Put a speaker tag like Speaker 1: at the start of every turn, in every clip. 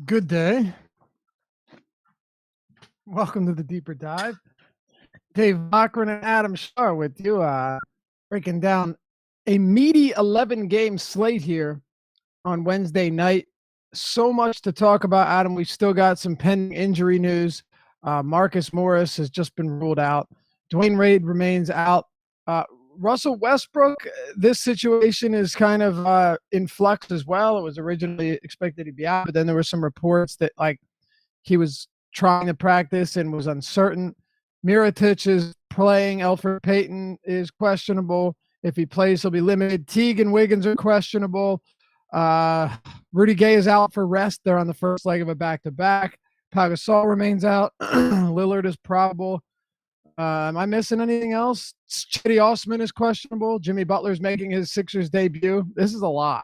Speaker 1: Good day. Welcome to the Deeper Dive. Dave Bachman and Adam Shaw with you, breaking down a meaty 11-game slate here on Wednesday night. So much to talk about, Adam. We've still got some pending injury news. Marcus Morris has just been ruled out. Dwayne Wade remains out. Russell Westbrook, this situation is kind of in flux as well. It was originally expected to be out, but then there were some reports that he was trying to practice and was uncertain. Mirotic is playing. Elfrid Payton is questionable. If he plays, he'll be limited. Teague and Wiggins are questionable. Rudy Gay is out for rest. They're on the first leg of a back-to-back. Pau Gasol remains out. Lillard is probable. Am I missing anything else? Chetty Osman is questionable. Jimmy Butler's making his Sixers debut. This is a lot.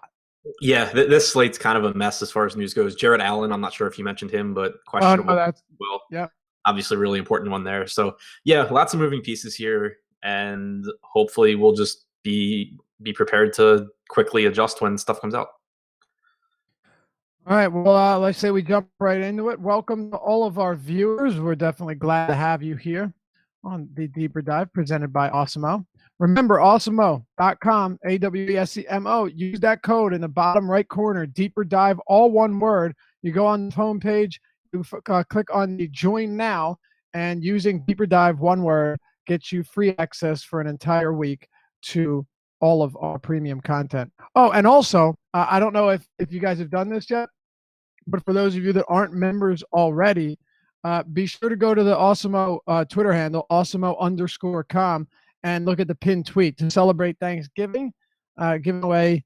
Speaker 2: Yeah, this slate's kind of a mess as far as news goes. Jared Allen, I'm not sure if you mentioned him, but questionable.
Speaker 1: Well, yeah,
Speaker 2: obviously really important one there. So yeah, lots of moving pieces here, and hopefully we'll just be prepared to quickly adjust when stuff comes out.
Speaker 1: All right, well, let's say we jump right into it. Welcome to all of our viewers. We're definitely glad to have you here on the Deeper Dive presented by Awesemo. Remember, awesemo.com, AWESEMO. Use that code in the bottom right corner, Deeper Dive, all one word. You go on the homepage, you click on the Join Now, and using Deeper Dive, one word, gets you free access for an entire week to all of our premium content. Oh, and also, I don't know if you guys have done this yet, but for those of you that aren't members already, be sure to go to the Awesemo Twitter handle, awesemo_com, and look at the pinned tweet to celebrate Thanksgiving, giving away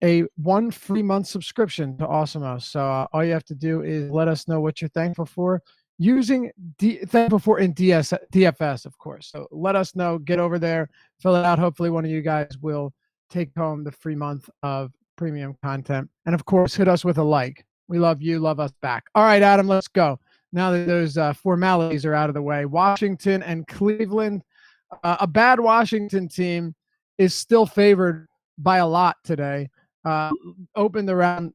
Speaker 1: a 1 free month subscription to Awesemo. So all you have to do is let us know what you're thankful for using thankful for in DFS, of course. So let us know, get over there, fill it out. Hopefully one of you guys will take home the free month of premium content. And of course, hit us with a like. We love you, love us back. All right, Adam, let's go. Now that those formalities are out of the way, Washington and Cleveland. A bad Washington team is still favored by a lot today. Opened around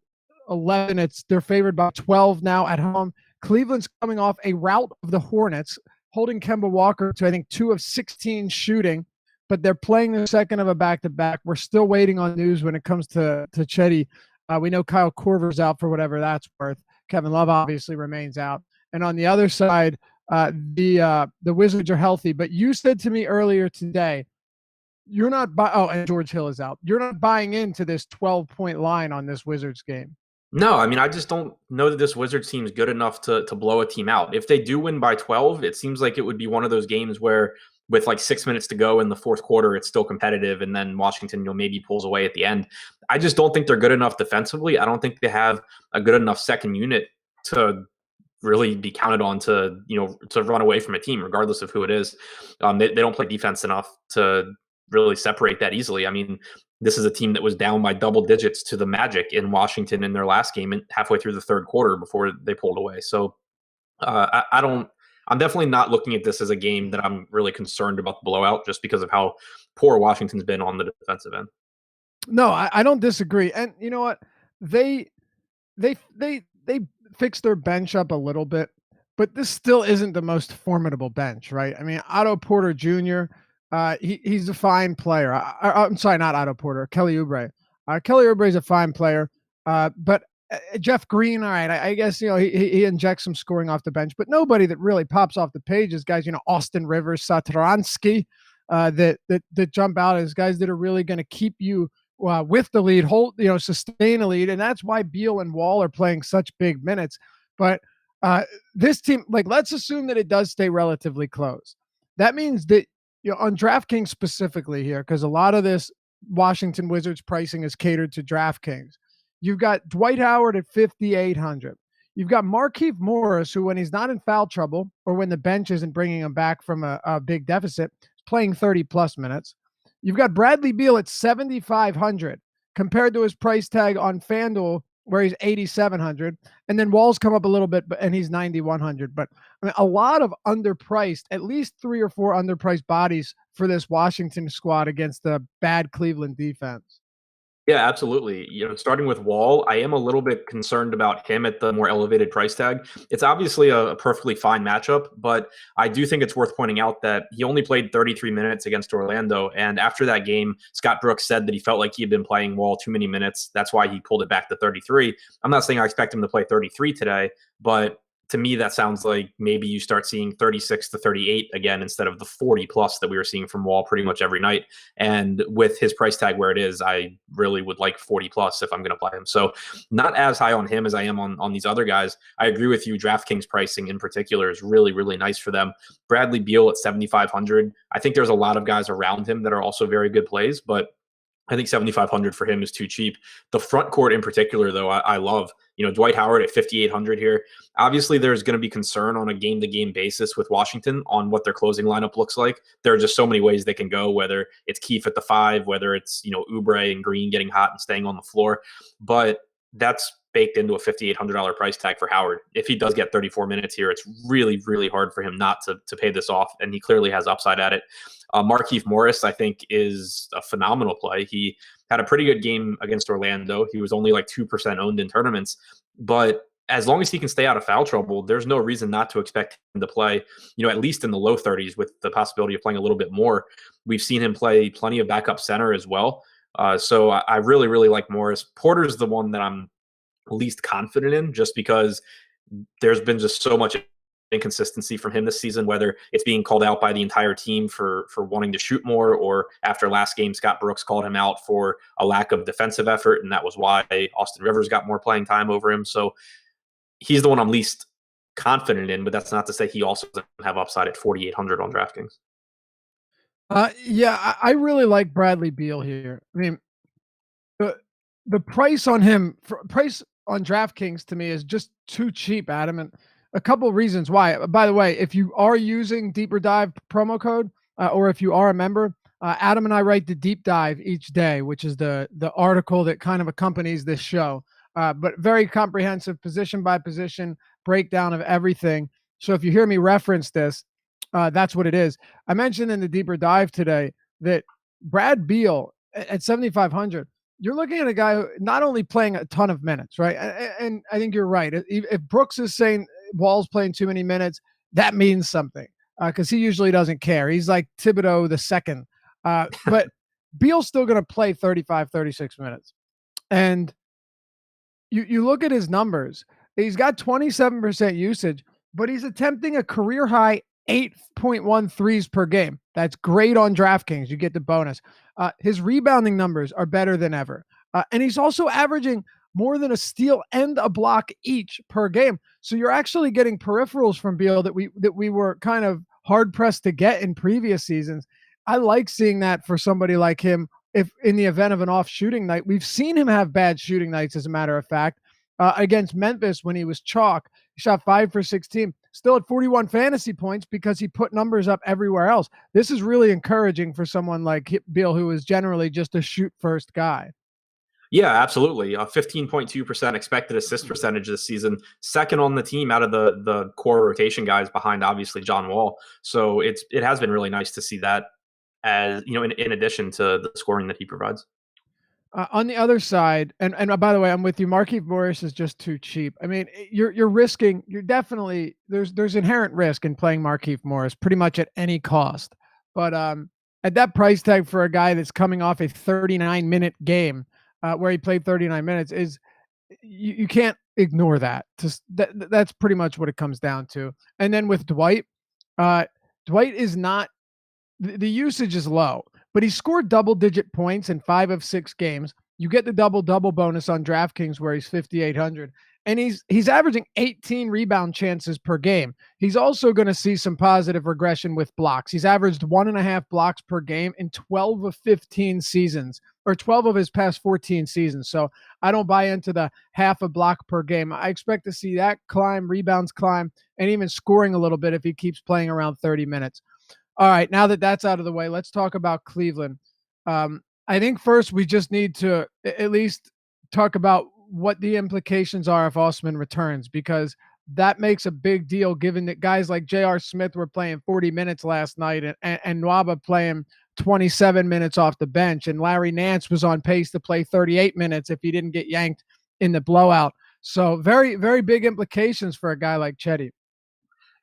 Speaker 1: 11. They're favored by 12 now at home. Cleveland's coming off a rout of the Hornets, holding Kemba Walker to, I think, 2 of 16 shooting, but they're playing the second of a back-to-back. We're still waiting on news when it comes to Chetty. We know Kyle Korver's out for whatever that's worth. Kevin Love obviously remains out. And on the other side, the Wizards are healthy. But you said to me earlier today, you're not and George Hill is out. You're not buying into this 12-point line on this Wizards game.
Speaker 2: No, I mean, I just don't know that this Wizards team is good enough to blow a team out. If they do win by 12, it seems like it would be one of those games where with like 6 minutes to go in the fourth quarter, it's still competitive, and then Washington, maybe pulls away at the end. I just don't think they're good enough defensively. I don't think they have a good enough second unit to really be counted on to run away from a team, regardless of who it is. They don't play defense enough to really separate that easily. I mean, this is a team that was down by double digits to the Magic in Washington in their last game and halfway through the third quarter before they pulled away. So I'm definitely not looking at this as a game that I'm really concerned about the blowout, just because of how poor Washington's been on the defensive end.
Speaker 1: No, I don't disagree. And you know what? They fixed their bench up a little bit, but this still isn't the most formidable bench, right? I mean, Otto Porter Jr., he's a fine player. I'm sorry, not Otto Porter, Kelly Oubre. Kelly Oubre is a fine player, but Jeff Green, all right, I guess, he injects some scoring off the bench, but nobody that really pops off the page is guys, Austin Rivers, Satoransky, that jump out as guys that are really going to keep you with the lead, sustain a lead. And that's why Beal and Wall are playing such big minutes. But this team, let's assume that it does stay relatively close. That means that, on DraftKings specifically here, because a lot of this Washington Wizards pricing is catered to DraftKings. You've got Dwight Howard at 5,800. You've got Markieff Morris, who when he's not in foul trouble or when the bench isn't bringing him back from a big deficit, is playing 30-plus minutes. You've got Bradley Beal at 7,500 compared to his price tag on FanDuel, where he's 8,700. And then Wall's come up a little bit, and he's 9,100. But I mean, a lot of underpriced, at least 3 or 4 underpriced bodies for this Washington squad against the bad Cleveland defense.
Speaker 2: Yeah, absolutely. Starting with Wall, I am a little bit concerned about him at the more elevated price tag. It's obviously a perfectly fine matchup, but I do think it's worth pointing out that he only played 33 minutes against Orlando. And after that game, Scott Brooks said that he felt like he had been playing Wall too many minutes. That's why he pulled it back to 33. I'm not saying I expect him to play 33 today, but to me, that sounds like maybe you start seeing 36 to 38 again instead of the 40 plus that we were seeing from Wall pretty much every night. And with his price tag where it is, I really would like 40 plus if I'm going to play him. So not as high on him as I am on these other guys. I agree with you. DraftKings pricing in particular is really, really nice for them. Bradley Beal at 7,500. I think there's a lot of guys around him that are also very good plays, but I think 7,500 for him is too cheap. The front court in particular, though, I love. Dwight Howard at 5,800 here. Obviously, there's going to be concern on a game-to-game basis with Washington on what their closing lineup looks like. There are just so many ways they can go, whether it's Keefe at the 5, whether it's, Oubre and Green getting hot and staying on the floor. But that's baked into a $5,800 price tag for Howard. If he does get 34 minutes here, it's really, really hard for him not to pay this off, and he clearly has upside at it. Markieff Morris, I think, is a phenomenal play. He had a pretty good game against Orlando. He was only like 2% owned in tournaments, but as long as he can stay out of foul trouble, there's no reason not to expect him to play, at least in the low 30s with the possibility of playing a little bit more. We've seen him play plenty of backup center as well. So I really, really like Morris. Porter's the one that I'm least confident in just because there's been just so much inconsistency from him this season, whether it's being called out by the entire team for wanting to shoot more, or after last game, Scott Brooks called him out for a lack of defensive effort, and that was why Austin Rivers got more playing time over him. So he's the one I'm least confident in, but that's not to say he also doesn't have upside at 4,800 on DraftKings.
Speaker 1: Yeah, I really like Bradley Beal here. I mean, the price on him, price on DraftKings to me is just too cheap, Adam. And a couple of reasons why. By the way, if you are using Deeper Dive promo code, or if you are a member, Adam and I write the Deep Dive each day, which is the article that kind of accompanies this show. But very comprehensive position by position breakdown of everything. So if you hear me reference this, that's what it is. I mentioned in the Deeper Dive today that Brad Beal at 7,500, you're looking at a guy who not only playing a ton of minutes, right? And I think you're right. If Brooks is saying Wall's playing too many minutes, that means something, because he usually doesn't care. He's like Thibodeau the second. But Beal's still going to play 35, 36 minutes. And you look at his numbers. He's got 27% usage, but he's attempting a career high 8.1 threes per game. That's great on DraftKings. You get the bonus. His rebounding numbers are better than ever. And he's also averaging more than a steal and a block each per game. So you're actually getting peripherals from Beal that we were kind of hard pressed to get in previous seasons. I like seeing that for somebody like him. If in the event of an off shooting night, we've seen him have bad shooting nights, as a matter of fact. Against Memphis when he was chalk, he shot 5 for 16, still at 41 fantasy points because he put numbers up everywhere else. This is really encouraging for someone like Beal, who is generally just a shoot first guy.
Speaker 2: Yeah, absolutely. 15.2% expected assist percentage this season, second on the team out of the core rotation guys behind obviously John Wall. So it has been really nice to see that, as in addition to the scoring that he provides.
Speaker 1: On the other side, and by the way, I'm with you. Markieff Morris is just too cheap. I mean, you're risking. You're definitely there's inherent risk in playing Markieff Morris pretty much at any cost. But at that price tag for a guy that's coming off a 39-minute game, where he played 39 minutes, is you can't ignore that. That's pretty much what it comes down to. And then with Dwight, Dwight is not. The usage is low, but he scored double-digit points in 5 of 6 games. You get the double-double bonus on DraftKings where he's 5,800, and he's averaging 18 rebound chances per game. He's also going to see some positive regression with blocks. He's averaged 1.5 blocks per game in 12 of 15 seasons, or 12 of his past 14 seasons. So I don't buy into the half a block per game. I expect to see that climb, rebounds climb, and even scoring a little bit if he keeps playing around 30 minutes. All right, now that that's out of the way, let's talk about Cleveland. I think first we just need to at least talk about what the implications are if Osman returns, because that makes a big deal given that guys like J.R. Smith were playing 40 minutes last night and Nwaba playing 27 minutes off the bench, and Larry Nance was on pace to play 38 minutes if he didn't get yanked in the blowout. So very, very big implications for a guy like Chetty.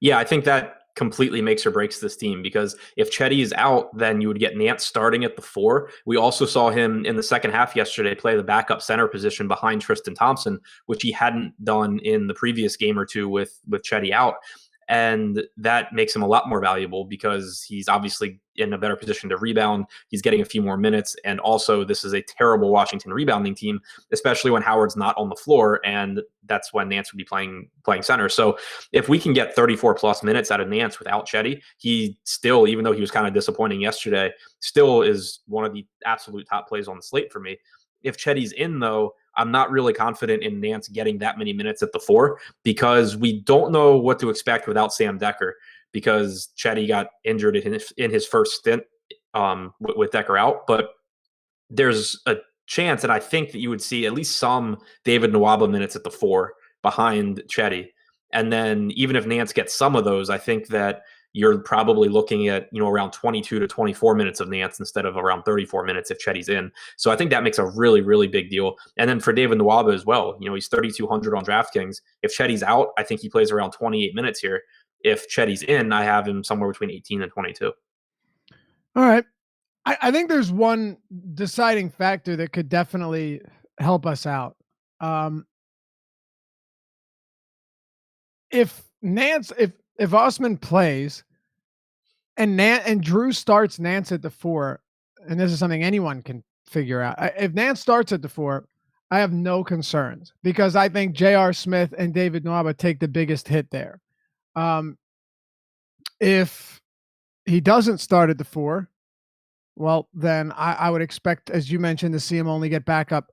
Speaker 2: Yeah, I think that completely makes or breaks this team because if Chetty is out, then you would get Nance starting at the 4. We also saw him in the second half yesterday play the backup center position behind Tristan Thompson, which he hadn't done in the previous game or two with Chetty out. And that makes him a lot more valuable because he's obviously in a better position to rebound. He's getting a few more minutes. And also, this is a terrible Washington rebounding team, especially when Howard's not on the floor. And that's when Nance would be playing center. So if we can get 34 plus minutes out of Nance without Chetty, he still, even though he was kind of disappointing yesterday, still is one of the absolute top plays on the slate for me. If Chetty's in, though, I'm not really confident in Nance getting that many minutes at the 4 because we don't know what to expect without Sam Decker because Chetty got injured in his first stint with Decker out. But there's a chance, and I think that you would see at least some David Nwaba minutes at the 4 behind Chetty. And then even if Nance gets some of those, I think that you're probably looking at, around 22 to 24 minutes of Nance instead of around 34 minutes if Chetty's in. So I think that makes a really, really big deal. And then for David Nwaba as well, he's 3,200 on DraftKings. If Chetty's out, I think he plays around 28 minutes here. If Chetty's in, I have him somewhere between 18 and 22.
Speaker 1: All right. I think there's one deciding factor that could definitely help us out. If Osman plays and Drew starts Nance at the 4, and this is something anyone can figure out. If Nance starts at the 4, I have no concerns because I think J.R. Smith and David Nwaba take the biggest hit there. If he doesn't start at the 4, well, then I would expect, as you mentioned, to see him only get backup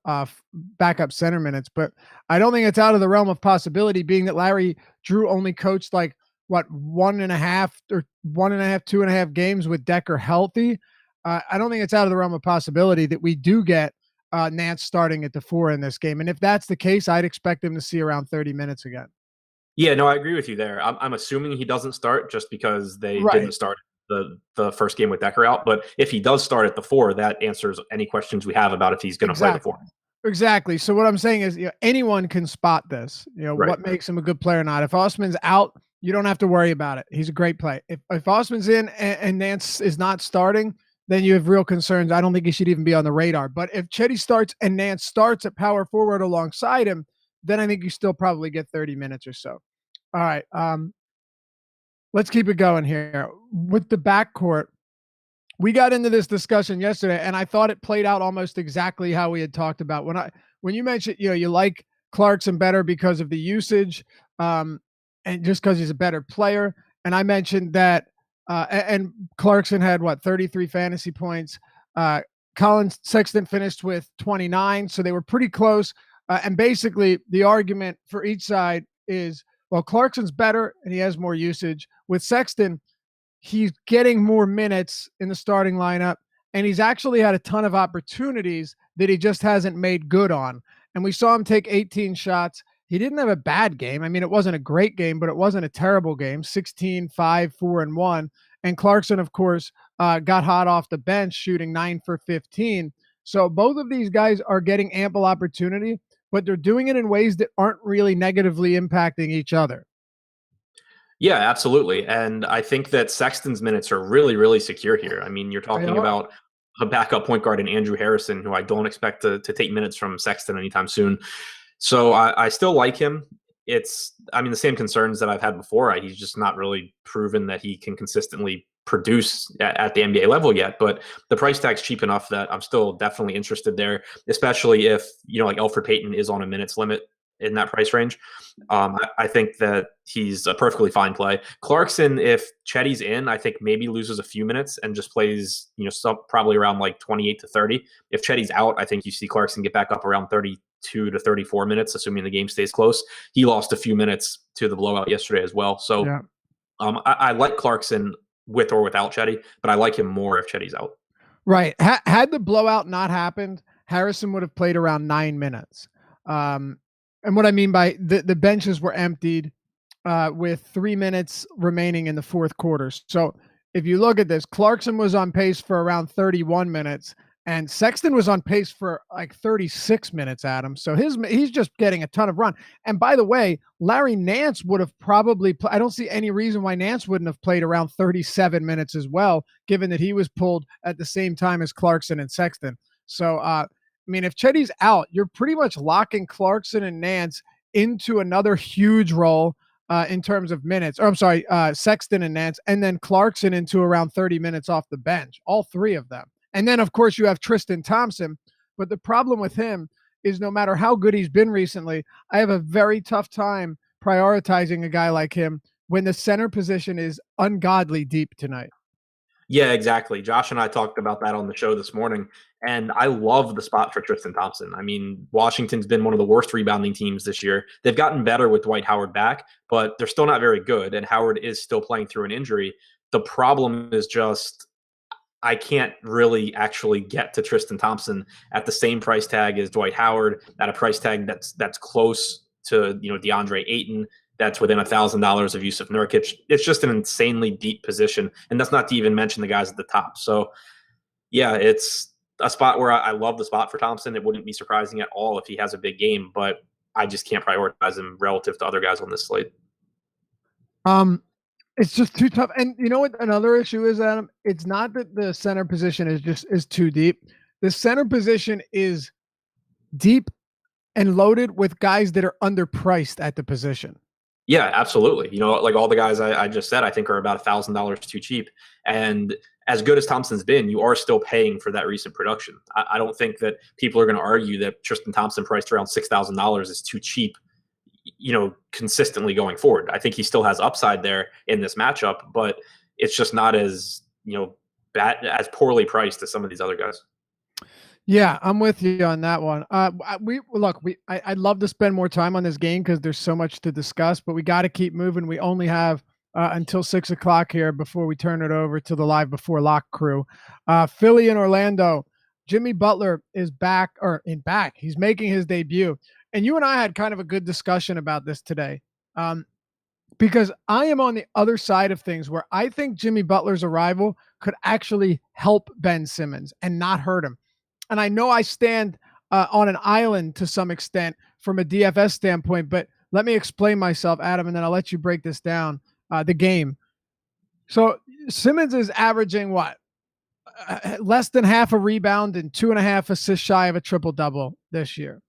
Speaker 1: center minutes. But I don't think it's out of the realm of possibility, being that Larry Drew only coached like 1.5, 2.5 games with Decker healthy. I don't think it's out of the realm of possibility that we do get Nance starting at the 4 in this game. And if that's the case, I'd expect him to see around 30 minutes again.
Speaker 2: Yeah, no, I agree with you there. I'm assuming he doesn't start just because they didn't start the first game with Decker out. But if he does start at the 4, that answers any questions we have about if he's going to play the 4.
Speaker 1: Exactly. So what I'm saying is, anyone can spot this. What makes him a good player or not. If Osman's out, you don't have to worry about it. He's a great play. If Osman's in and Nance is not starting, then you have real concerns. I don't think he should even be on the radar. But if Chetty starts and Nance starts at power forward alongside him, then I think you still probably get 30 minutes or so. All right. Let's keep it going here. With the backcourt, we got into this discussion yesterday, and I thought it played out almost exactly how we had talked about. When you mentioned, you like Clarkson better because of the usage, and just because he's a better player. And I mentioned that, and Clarkson had 33 fantasy points. Colin Sexton finished with 29, so they were pretty close. And basically, the argument for each side is, well, Clarkson's better and he has more usage. With Sexton, he's getting more minutes in the starting lineup, and he's actually had a ton of opportunities that he just hasn't made good on. And we saw him take 18 shots. He didn't have a bad game. I mean, it wasn't a great game, but it wasn't a terrible game. 16, 5, 4, and 1. And Clarkson, of course, got hot off the bench, shooting 9 for 15. So both of these guys are getting ample opportunity, but they're doing it in ways that aren't really negatively impacting each other.
Speaker 2: Yeah, absolutely. And I think that Sexton's minutes are really, really secure here. I mean, you're talking about a backup point guard in Andrew Harrison, who I don't expect to take minutes from Sexton anytime soon. So I still like him. The same concerns that I've had before. He's just not really proven that he can consistently produce at the NBA level yet, but the price tag's cheap enough that I'm still definitely interested there, especially if, like Elfrid Payton is on a minutes limit in that price range. I think that he's a perfectly fine play. Clarkson, if Chetty's in, I think maybe loses a few minutes and just plays, probably around 28 to 30. If Chetty's out, I think you see Clarkson get back up around 32 to 34 minutes, assuming the game stays close. He lost a few minutes to the blowout yesterday as well. So yeah. I like Clarkson with or without Chetty, but I like him more if Chetty's out.
Speaker 1: Right. Had the blowout not happened, Harrison would have played around 9 minutes. And what I mean by the benches were emptied with 3 minutes remaining in the fourth quarter. So if you look at this, Clarkson was on pace for around 31 minutes, and Sexton was on pace for like 36 minutes, Adam. So he's just getting a ton of run. And by the way, Larry Nance would have probably I don't see any reason why Nance wouldn't have played around 37 minutes as well, given that he was pulled at the same time as Clarkson and Sexton. So, I mean, if Chetty's out, you're pretty much locking Clarkson and Nance into another huge role in terms of minutes. Or I'm sorry, Sexton and Nance, and then Clarkson into around 30 minutes off the bench, all three of them. And then, of course, you have Tristan Thompson. But the problem with him is no matter how good he's been recently, I have a very tough time prioritizing a guy like him when the center position is ungodly deep tonight.
Speaker 2: Yeah, exactly. Josh and I talked about that on the show this morning, and I love the spot for Tristan Thompson. I mean, Washington's been one of the worst rebounding teams this year. They've gotten better with Dwight Howard back, but they're still not very good, and Howard is still playing through an injury. The problem is just I can't really actually get to Tristan Thompson at the same price tag as Dwight Howard, at a price tag that's close to DeAndre Ayton, that's within $1,000 of Yusuf Nurkic. It's just an insanely deep position, and that's not to even mention the guys at the top. So, yeah, it's a spot where I love the spot for Thompson. It wouldn't be surprising at all if he has a big game, but I just can't prioritize him relative to other guys on this slate.
Speaker 1: It's just too tough. And you know what another issue is, Adam? It's not that the center position is too deep. The center position is deep and loaded with guys that are underpriced at the position.
Speaker 2: Yeah, absolutely. Like all the guys I just said, I think are about $1,000 too cheap. And as good as Thompson's been, you are still paying for that recent production. I don't think that people are going to argue that Tristan Thompson priced around $6,000 is too cheap, consistently going forward. I think he still has upside there in this matchup, but it's just not as, bad, as poorly priced as some of these other guys.
Speaker 1: Yeah, I'm with you on that one. I'd love to spend more time on this game because there's so much to discuss, but we got to keep moving. We only have until 6 o'clock here before we turn it over to the Live Before Lock crew. Philly and Orlando. Jimmy Butler is back. He's making his debut. And you and I had kind of a good discussion about this today, because I am on the other side of things where I think Jimmy Butler's arrival could actually help Ben Simmons and not hurt him. And I know I stand on an island to some extent from a DFS standpoint, but let me explain myself, Adam, and then I'll let you break this down, the game. So Simmons is averaging what? Less than half a rebound and 2.5 assists shy of a triple-double this year.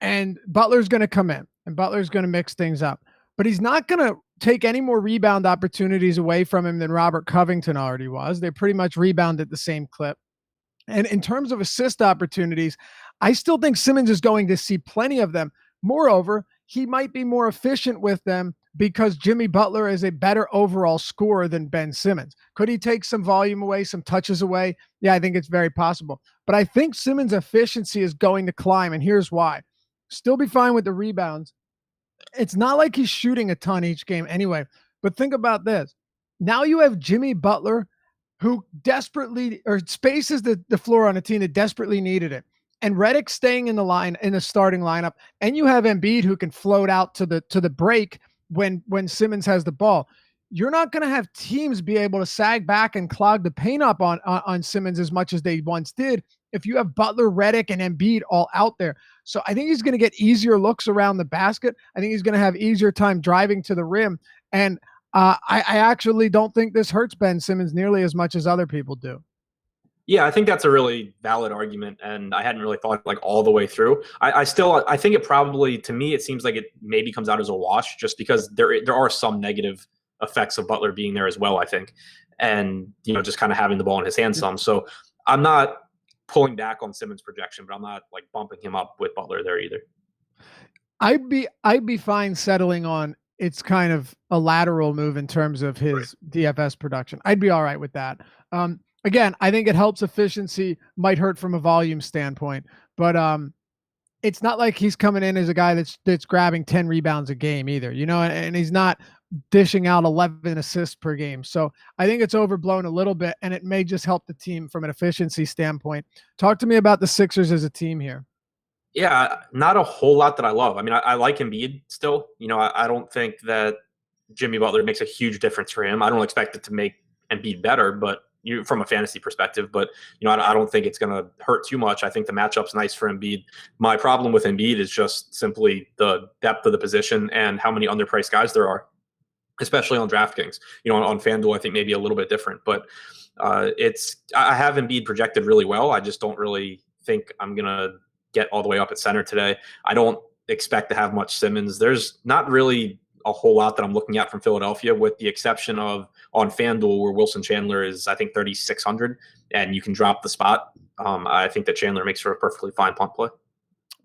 Speaker 1: And Butler's going to come in, and Butler's going to mix things up. But he's not going to take any more rebound opportunities away from him than Robert Covington already was. They pretty much rebound at the same clip. And in terms of assist opportunities, I still think Simmons is going to see plenty of them. Moreover, he might be more efficient with them because Jimmy Butler is a better overall scorer than Ben Simmons. Could he take some volume away, some touches away? Yeah, I think it's very possible. But I think Simmons' efficiency is going to climb, and here's why. Still be fine with the rebounds. It's not like he's shooting a ton each game anyway. But think about this. Now you have Jimmy Butler, who desperately spaces the floor on a team that desperately needed it, and Redick staying in the starting lineup, and you have Embiid who can float out to the break when Simmons has the ball. You're not going to have teams be able to sag back and clog the paint up on Simmons as much as they once did if you have Butler, Redick, and Embiid all out there. So I think he's going to get easier looks around the basket. I think he's going to have easier time driving to the rim. And I actually don't think this hurts Ben Simmons nearly as much as other people do.
Speaker 2: Yeah, I think that's a really valid argument, and I hadn't really thought like all the way through. I think it probably, to me, it seems like it maybe comes out as a wash just because there are some negative effects of Butler being there as well, I think, and just kind of having the ball in his hands some. So I'm not pulling back on Simmons' projection, but I'm not like bumping him up with Butler there either.
Speaker 1: I'd be fine settling on it's kind of a lateral move in terms of his DFS production. I'd be all right with that. Again, I think it helps efficiency, might hurt from a volume standpoint, but it's not like he's coming in as a guy that's grabbing 10 rebounds a game either, and he's not dishing out 11 assists per game. So I think it's overblown a little bit, and it may just help the team from an efficiency standpoint. Talk to me about the Sixers as a team here.
Speaker 2: Yeah, not a whole lot that I love. I mean, I like Embiid still. I don't think that Jimmy Butler makes a huge difference for him. I don't expect it to make Embiid better, but from a fantasy perspective. But I don't think it's going to hurt too much. I think the matchup's nice for Embiid. My problem with Embiid is just simply the depth of the position and how many underpriced guys there are, especially on DraftKings. On FanDuel, I think maybe a little bit different, but I have Embiid projected really well. I just don't really think I'm gonna get all the way up at center today. I don't expect to have much Simmons. There's not really a whole lot that I'm looking at from Philadelphia, with the exception of on FanDuel, where Wilson Chandler is, I think, 3,600, and you can drop the spot. I think that Chandler makes for a perfectly fine punt play.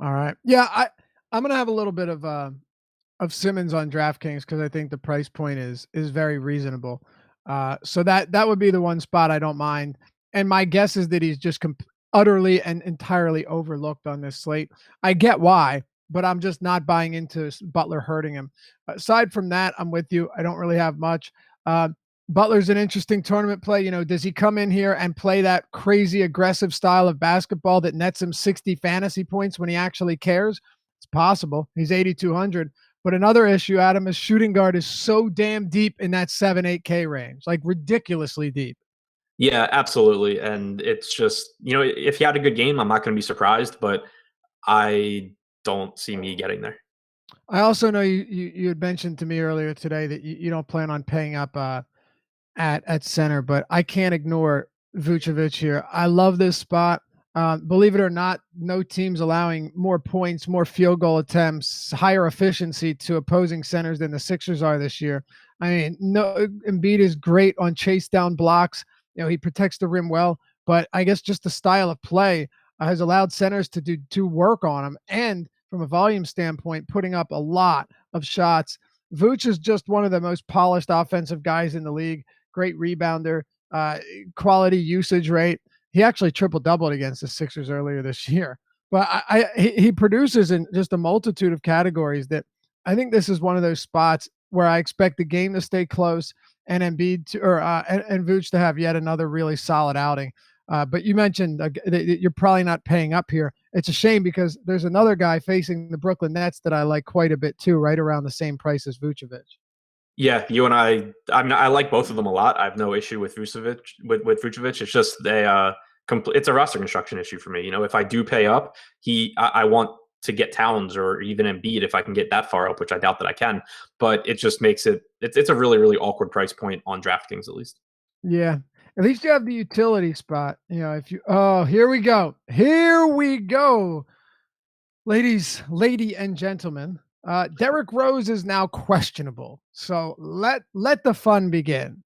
Speaker 1: All right. Yeah, I'm gonna have a little bit of Simmons on DraftKings because I think the price point is very reasonable. So that would be the one spot I don't mind. And my guess is that he's just utterly and entirely overlooked on this slate. I get why, but I'm just not buying into Butler hurting him. Aside from that, I'm with you. I don't really have much. Butler's an interesting tournament play. Does he come in here and play that crazy aggressive style of basketball that nets him 60 fantasy points when he actually cares? It's possible. He's 8,200. But another issue, Adam, is shooting guard is so damn deep in that 7-8K range, like ridiculously deep.
Speaker 2: Yeah, absolutely. And it's just, if he had a good game, I'm not going to be surprised, but I don't see me getting there.
Speaker 1: I also know you had mentioned to me earlier today that you don't plan on paying up at center, but I can't ignore Vucevic here. I love this spot. Believe it or not, no team's allowing more points, more field goal attempts, higher efficiency to opposing centers than the Sixers are this year. I mean, no, Embiid is great on chase down blocks. He protects the rim well, but I guess just the style of play has allowed centers to work on him. And from a volume standpoint, putting up a lot of shots. Vooch is just one of the most polished offensive guys in the league. Great rebounder, quality usage rate. He actually triple-doubled against the Sixers earlier this year. But he produces in just a multitude of categories that I think this is one of those spots where I expect the game to stay close and Embiid and Vooch to have yet another really solid outing. But you mentioned that you're probably not paying up here. It's a shame because there's another guy facing the Brooklyn Nets that I like quite a bit too, right around the same price as Vucevic.
Speaker 2: Yeah, you and I like both of them a lot. I have no issue with Vucevic. With Vucevic, it's just it's a roster construction issue for me. If I do pay up, I want to get Towns or even Embiid if I can get that far up, which I doubt that I can. But it just makes it's a really, really awkward price point on DraftKings at least.
Speaker 1: Yeah. At least you have the utility spot. Here we go. Lady and gentlemen. Derrick Rose is now questionable. So let the fun begin.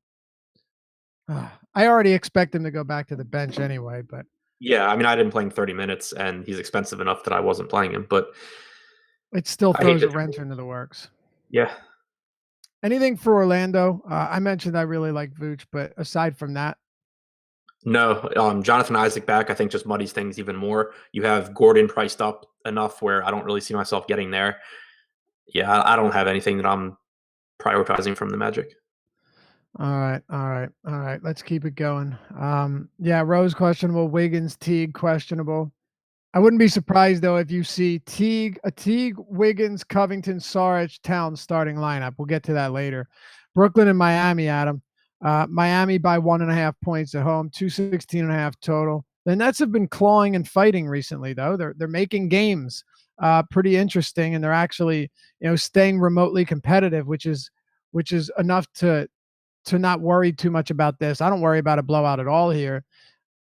Speaker 1: I already expect him to go back to the bench anyway, but
Speaker 2: yeah, I mean, I didn't play him 30 minutes and he's expensive enough that I wasn't playing him, but
Speaker 1: it still throws a wrench into the works.
Speaker 2: Yeah.
Speaker 1: Anything for Orlando? I mentioned I really like Vooch, but aside from that,
Speaker 2: no. Jonathan Isaac back, I think, just muddies things even more. You have Gordon priced up enough where I don't really see myself getting there. Yeah, I don't have anything that I'm prioritizing from the Magic.
Speaker 1: All right. Let's keep it going. Yeah, Rose questionable, Wiggins, Teague questionable. I wouldn't be surprised though if you see Teague, Wiggins, Covington, Saric, Towns starting lineup. We'll get to that later. Brooklyn and Miami, Adam. Miami by 1.5 points at home, 216.5 total. The Nets have been clawing and fighting recently, though. They're making games pretty interesting, and they're actually staying remotely competitive, which is enough to not worry too much about this. I don't worry about a blowout at all here.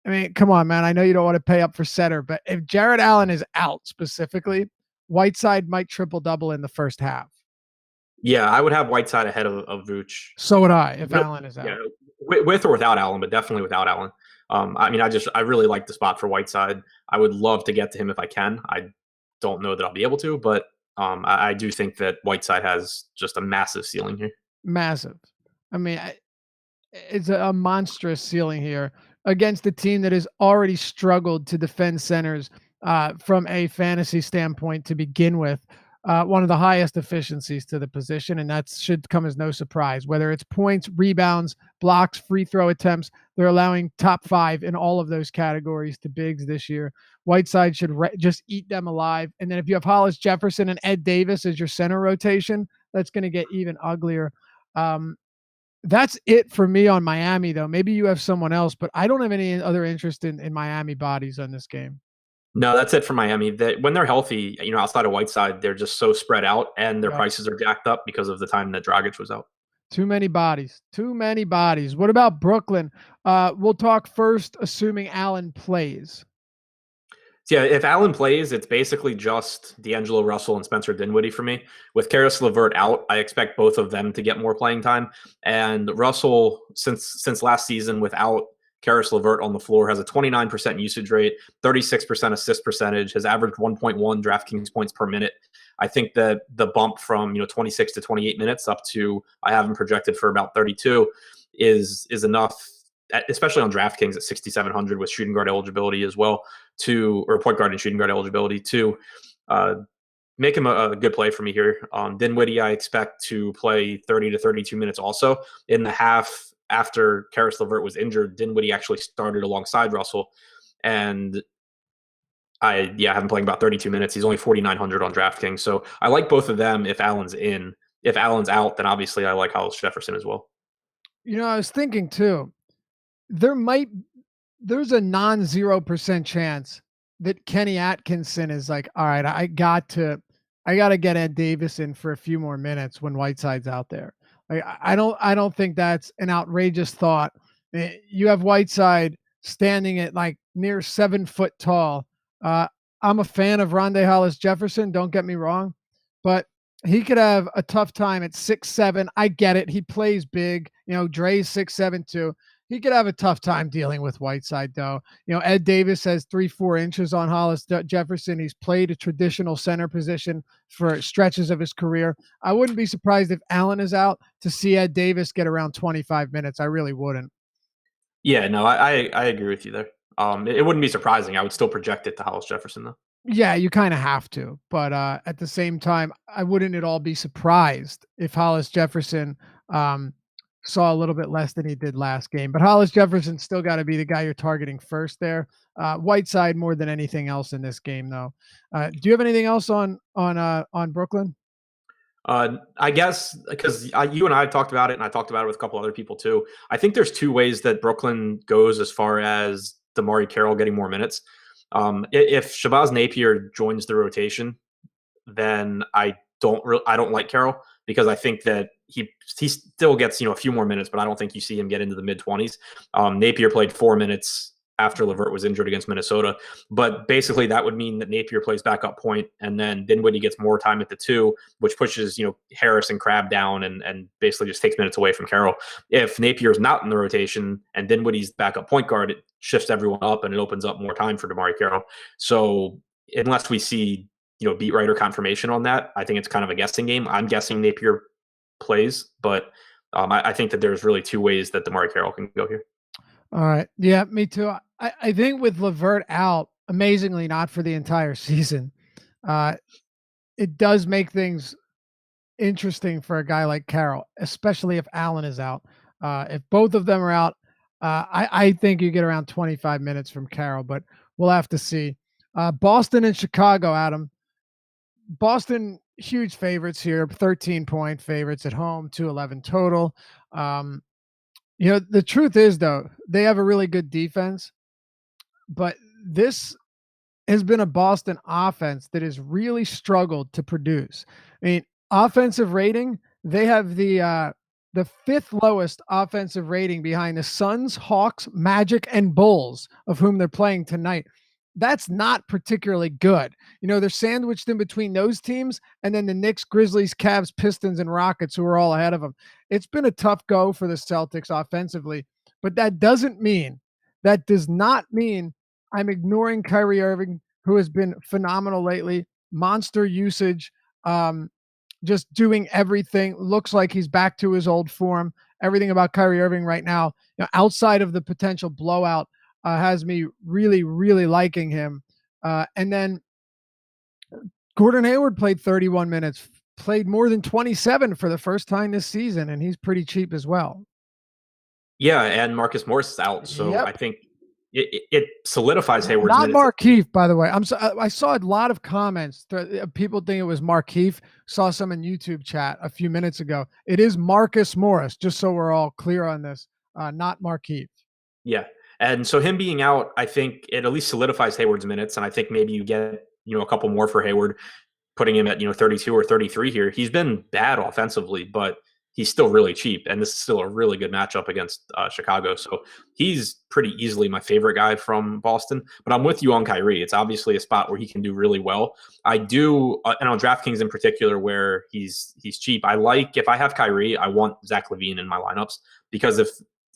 Speaker 1: I mean, come on, man. I know you don't want to pay up for center, but if Jared Allen is out specifically, Whiteside might triple-double in the first half.
Speaker 2: Yeah, I would have Whiteside ahead of Vooch.
Speaker 1: So would I if Allen is out.
Speaker 2: Yeah, with or without Allen, but definitely without Allen. I mean, I really like the spot for Whiteside. I would love to get to him if I can. I don't know that I'll be able to, but I do think that Whiteside has just a massive ceiling here.
Speaker 1: Massive. I mean, it's a monstrous ceiling here against a team that has already struggled to defend centers from a fantasy standpoint to begin with. One of the highest efficiencies to the position, and that should come as no surprise. Whether it's points, rebounds, blocks, free throw attempts, they're allowing top 5 in all of those categories to bigs this year. Whiteside should just eat them alive. And then if you have Hollis Jefferson and Ed Davis as your center rotation, that's going to get even uglier. That's it for me on Miami, though. Maybe you have someone else, but I don't have any other interest in Miami bodies on this game.
Speaker 2: No, that's it for Miami. When they're healthy, outside of Whiteside, they're just so spread out, and their
Speaker 1: Yep.
Speaker 2: prices are jacked up because of the time that Dragic was out.
Speaker 1: Too many bodies. Too many bodies. What about Brooklyn? We'll talk first, assuming Allen plays.
Speaker 2: So yeah, if Allen plays, it's basically just D'Angelo Russell and Spencer Dinwiddie for me. With Karis LeVert out, I expect both of them to get more playing time. And Russell, since last season, without Karis LeVert on the floor, has a 29% usage rate, 36% assist percentage, has averaged 1.1 DraftKings points per minute. I think that the bump from 26 to 28 minutes up to I have him projected for about 32 is enough, especially on DraftKings at 6,700 with shooting guard eligibility as well, or point guard and shooting guard eligibility to make him a good play for me here. Dinwiddie, I expect to play 30 to 32 minutes also. In the half after Karis LeVert was injured, Dinwiddie actually started alongside Russell, and I have him playing about 32 minutes. He's only 4,900 on DraftKings, so I like both of them if Allen's in. If Allen's out, then obviously I like Hollis Jefferson as well.
Speaker 1: I was thinking too, there's a non-0% chance that Kenny Atkinson is like, all right, I got to get Ed Davis in for a few more minutes when Whiteside's out there. Like, I don't think that's an outrageous thought. You have Whiteside standing at like near 7 foot tall. I'm a fan of Rondé Hollis Jefferson. Don't get me wrong, but he could have a tough time at 6'7". I get it. He plays big. Dre's 6'7" too. He could have a tough time dealing with Whiteside, though. Ed Davis has 3-4 inches on Hollis Jefferson. He's played a traditional center position for stretches of his career. I wouldn't be surprised if Allen is out to see Ed Davis get around 25 minutes. I really wouldn't.
Speaker 2: Yeah, no, I agree with you there. It wouldn't be surprising. I would still project it to Hollis Jefferson, though.
Speaker 1: Yeah, you kind of have to. But at the same time, I wouldn't at all be surprised if Hollis Jefferson saw a little bit less than he did last game. But Hollis Jefferson still got to be the guy you're targeting first there. Whiteside more than anything else in this game, though. Do you have anything else on Brooklyn?
Speaker 2: I guess because you and I talked about it, and I talked about it with a couple other people too. I think there's two ways that Brooklyn goes as far as DeMarre Carroll getting more minutes. If Shabazz Napier joins the rotation, then I don't like Carroll because I think that he still gets a few more minutes, but I don't think you see him get into the mid-20s. Napier played 4 minutes after LeVert was injured against Minnesota, but basically that would mean that Napier plays backup point, and then Dinwiddie gets more time at the 2, which pushes Harris and Crabbe down and basically just takes minutes away from Carroll. If Napier's not in the rotation and Dinwiddie's backup point guard, it shifts everyone up and it opens up more time for DeMarre Carroll. So unless we see beat writer confirmation on that, I think it's kind of a guessing game. I'm guessing Napier plays, but I think that there's really two ways that DeMarre Carroll can go here.
Speaker 1: All right. Yeah, me too. I think with LeVert out, amazingly not for the entire season, it does make things interesting for a guy like Carroll, especially if Allen is out. If both of them are out, I think you get around 25 minutes from Carroll, but we'll have to see. Boston and Chicago, Adam. Boston, huge favorites here, 13-point favorites at home, 211 total. The truth is, though, they have a really good defense, but this has been a Boston offense that has really struggled to produce. I mean, offensive rating, they have the 5th lowest offensive rating behind the Suns, Hawks, Magic, and Bulls, of whom they're playing tonight. That's not particularly good. They're sandwiched in between those teams and then the Knicks, Grizzlies, Cavs, Pistons, and Rockets, who are all ahead of them. It's been a tough go for the Celtics offensively, but that does not mean I'm ignoring Kyrie Irving, who has been phenomenal lately. Monster usage, just doing everything. Looks like he's back to his old form. Everything about Kyrie Irving right now, outside of the potential blowout, has me really, really liking him. And then Gordon Hayward played 31 minutes, played more than 27 for the first time this season, and he's pretty cheap as well.
Speaker 2: Yeah, and Marcus Morris is out, so
Speaker 1: Yep.
Speaker 2: I think it solidifies Hayward's
Speaker 1: Not
Speaker 2: minutes.
Speaker 1: Markieff, by the way. I saw a lot of comments. People think it was Markieff. Saw some in YouTube chat a few minutes ago. It is Marcus Morris, just so we're all clear on this. Not Markieff.
Speaker 2: Yeah. And so him being out, I think it at least solidifies Hayward's minutes. And I think maybe you get, a couple more for Hayward, putting him at, 32 or 33 here. He's been bad offensively, but he's still really cheap. And this is still a really good matchup against Chicago. So he's pretty easily my favorite guy from Boston. But I'm with you on Kyrie. It's obviously a spot where he can do really well. I do, and on DraftKings in particular, where he's cheap. If I have Kyrie, I want Zach LaVine in my lineups, because if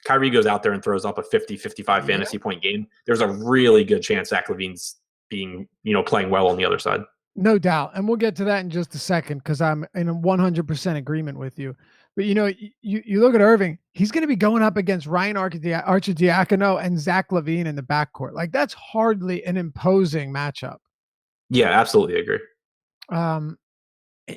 Speaker 2: Kyrie goes out there and throws up a 55 fantasy point game, there's a really good chance Zach LaVine's playing well on the other side.
Speaker 1: No doubt. And we'll get to that in just a second, because I'm in 100% agreement with you. But, you look at Irving, he's going to be going up against Ryan Arcidiacono and Zach LaVine in the backcourt. Like, that's hardly an imposing matchup.
Speaker 2: Yeah, absolutely agree.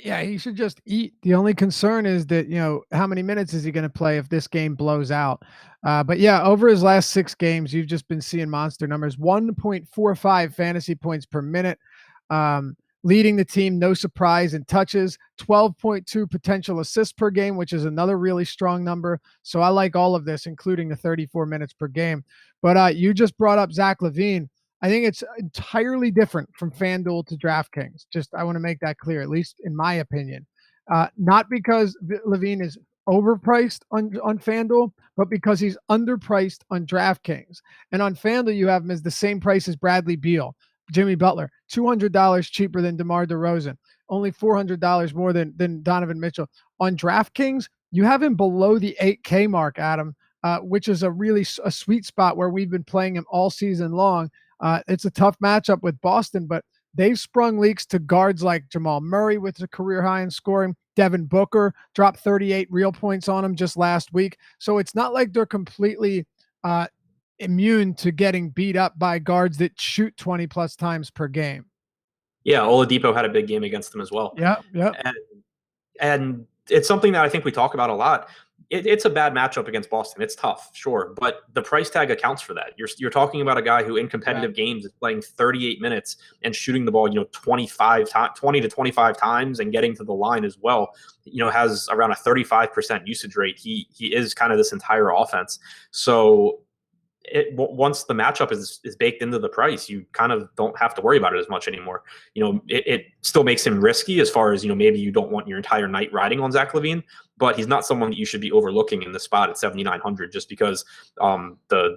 Speaker 1: Yeah, he should just eat. The only concern is that, how many minutes is he going to play if this game blows out? But yeah, over his last 6 games, you've just been seeing monster numbers, 1.45 fantasy points per minute. Leading the team, no surprise, in touches, 12.2 potential assists per game, which is another really strong number. So I like all of this, including the 34 minutes per game. But you just brought up Zach LaVine. I think it's entirely different from FanDuel to DraftKings. I want to make that clear, at least in my opinion. Not because LaVine is overpriced on FanDuel, but because he's underpriced on DraftKings. And on FanDuel, you have him as the same price as Bradley Beal, Jimmy Butler, $200 cheaper than DeMar DeRozan, only $400 more than Donovan Mitchell. On DraftKings, you have him below the 8K mark, Adam, which is a sweet spot where we've been playing him all season long. It's a tough matchup with Boston, but they've sprung leaks to guards like Jamal Murray with a career high in scoring. Devin Booker dropped 38 real points on him just last week. So it's not like they're completely immune to getting beat up by guards that shoot 20 plus times per game.
Speaker 2: Yeah, Oladipo had a big game against them as well.
Speaker 1: Yeah.
Speaker 2: And it's something that I think we talk about a lot. It's a bad matchup against Boston. It's tough, sure, but the price tag accounts for that. You're talking about a guy who in competitive games is playing 38 minutes and shooting the ball, 20 to 25 times and getting to the line as well. Has around a 35% usage rate. He is kind of this entire offense. So once the matchup is baked into the price, you kind of don't have to worry about it as much anymore. It still makes him risky as far as, maybe you don't want your entire night riding on Zach LaVine, but he's not someone that you should be overlooking in the spot at 7,900 just because the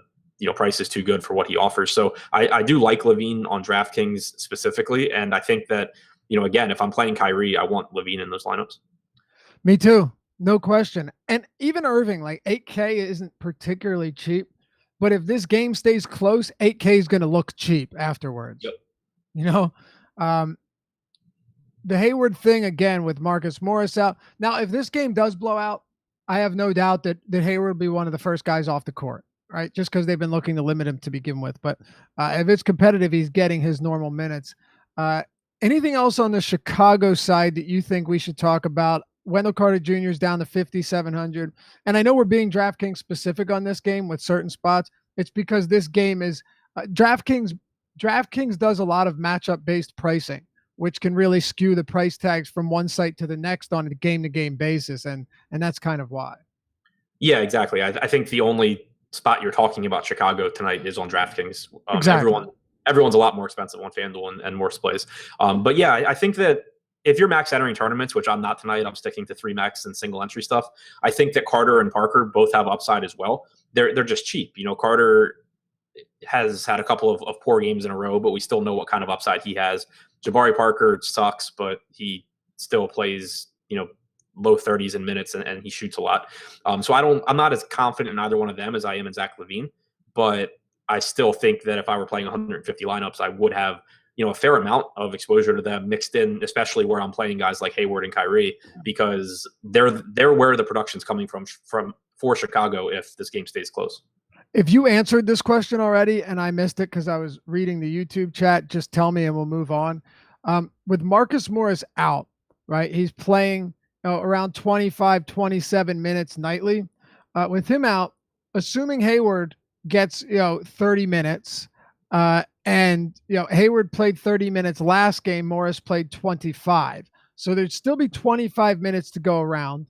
Speaker 2: price is too good for what he offers. So I do like LaVine on DraftKings specifically. And I think that, again, if I'm playing Kyrie, I want LaVine in those lineups.
Speaker 1: Me too. No question. And even Irving, like 8K isn't particularly cheap. But if this game stays close, 8K is going to look cheap afterwards.
Speaker 2: Yep.
Speaker 1: The Hayward thing, again, with Marcus Morris out. Now, if this game does blow out, I have no doubt that Hayward will be one of the first guys off the court, right? Just because they've been looking to limit him to begin with. But if it's competitive, he's getting his normal minutes. Anything else on the Chicago side that you think we should talk about? Wendell Carter Jr. is down to 5,700. And I know we're being DraftKings specific on this game with certain spots. It's because this game is DraftKings does a lot of matchup based pricing, which can really skew the price tags from one site to the next on a game to game basis. And that's kind of why.
Speaker 2: Yeah, exactly. I think the only spot you're talking about Chicago tonight is on DraftKings.
Speaker 1: Exactly.
Speaker 2: Everyone's a lot more expensive on FanDuel and more plays. But yeah, I think that if you're max entering tournaments, which I'm not tonight, I'm sticking to 3 max and single entry stuff. I think that Carter and Parker both have upside as well. They're just cheap. Carter has had a couple of poor games in a row, but we still know what kind of upside he has. Jabari Parker sucks, but he still plays, low 30s in minutes and he shoots a lot. So I'm not as confident in either one of them as I am in Zach LaVine, but I still think that if I were playing 150 lineups, I would have a fair amount of exposure to them mixed in, especially where I'm playing guys like Hayward and Kyrie, because they're where the production's coming from for Chicago if this game stays close.
Speaker 1: If you answered this question already and I missed it because I was reading the YouTube chat, just tell me and we'll move on. With Marcus Morris out, right? He's playing around 25, 27 minutes nightly. With him out, assuming Hayward gets 30 minutes, and Hayward played 30 minutes last game. Morris played 25, so there'd still be 25 minutes to go around.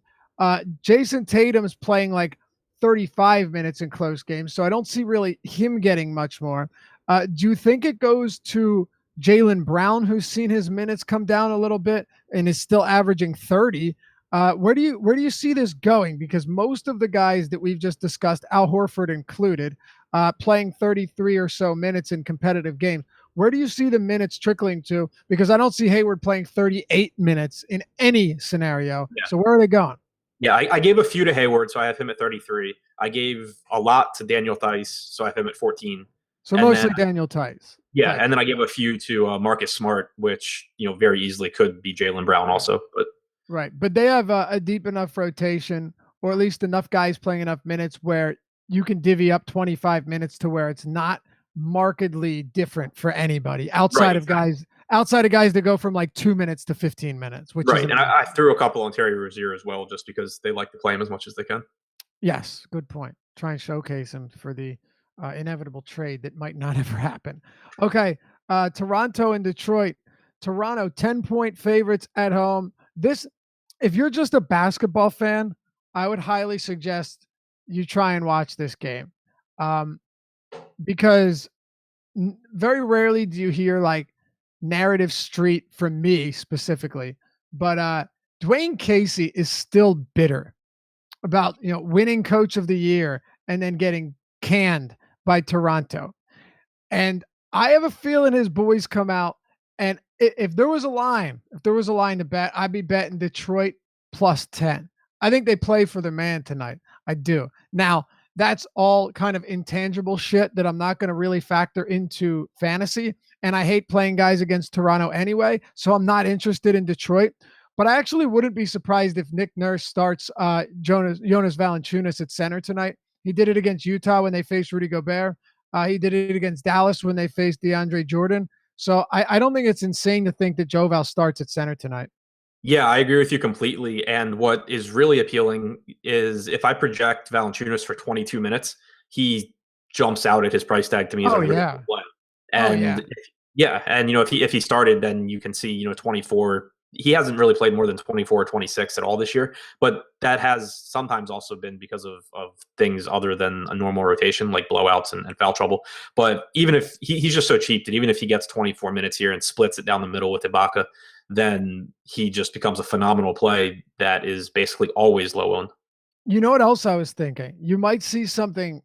Speaker 1: Jason Tatum's playing like 35 minutes in close games, so I don't see really him getting much more. Do you think it goes to Jaylen Brown, who's seen his minutes come down a little bit and is still averaging 30? Where do you see this going? Because most of the guys that we've just discussed, Al Horford included, playing 33 or so minutes in competitive games. Where do you see the minutes trickling to? Because I don't see Hayward playing 38 minutes in any scenario. Yeah. So where are they going?
Speaker 2: Yeah, I gave a few to Hayward, so I have him at 33. I gave a lot to Daniel Theis, so I have him at 14.
Speaker 1: So mostly Daniel Theis.
Speaker 2: Yeah, right. And then I gave a few to Marcus Smart, which very easily could be Jaylen Brown also.
Speaker 1: But they have a deep enough rotation, or at least enough guys playing enough minutes where you can divvy up 25 minutes to where it's not markedly different for anybody outside of guys that go from like 2 minutes to 15 minutes. Which
Speaker 2: right, and I threw a couple on Terry Rozier as well, just because they like to play him as much as they can.
Speaker 1: Yes, good point. Try and showcase him for the inevitable trade that might not ever happen. Okay, Toronto and Detroit. Toronto 10-point favorites at home. If you're just a basketball fan, I would highly suggest you try and watch this game, because very rarely do you hear like narrative street from me specifically, but Dwayne Casey is still bitter about winning Coach of the Year and then getting canned by Toronto. And I have a feeling his boys come out, and if there was a line to bet, I'd be betting Detroit plus 10. I think they play for the man tonight. I do. Now, that's all kind of intangible shit that I'm not going to really factor into fantasy. And I hate playing guys against Toronto anyway, so I'm not interested in Detroit. But I actually wouldn't be surprised if Nick Nurse starts Jonas Valanciunas at center tonight. He did it against Utah when they faced Rudy Gobert. He did it against Dallas when they faced DeAndre Jordan. So I don't think it's insane to think that Joe Val starts at center tonight.
Speaker 2: Yeah, I agree with you completely. And what is really appealing is if I project Valanciunas for 22 minutes, he jumps out at his price tag to me as a really good play. And if he started, then you can see 24. He hasn't really played more than 24 or 26 at all this year, but that has sometimes also been because of things other than a normal rotation, like blowouts and foul trouble. But even if he's just so cheap that even if he gets 24 minutes here and splits it down the middle with Ibaka, then he just becomes a phenomenal play that is basically always low owned.
Speaker 1: You know what else I was thinking? You might see something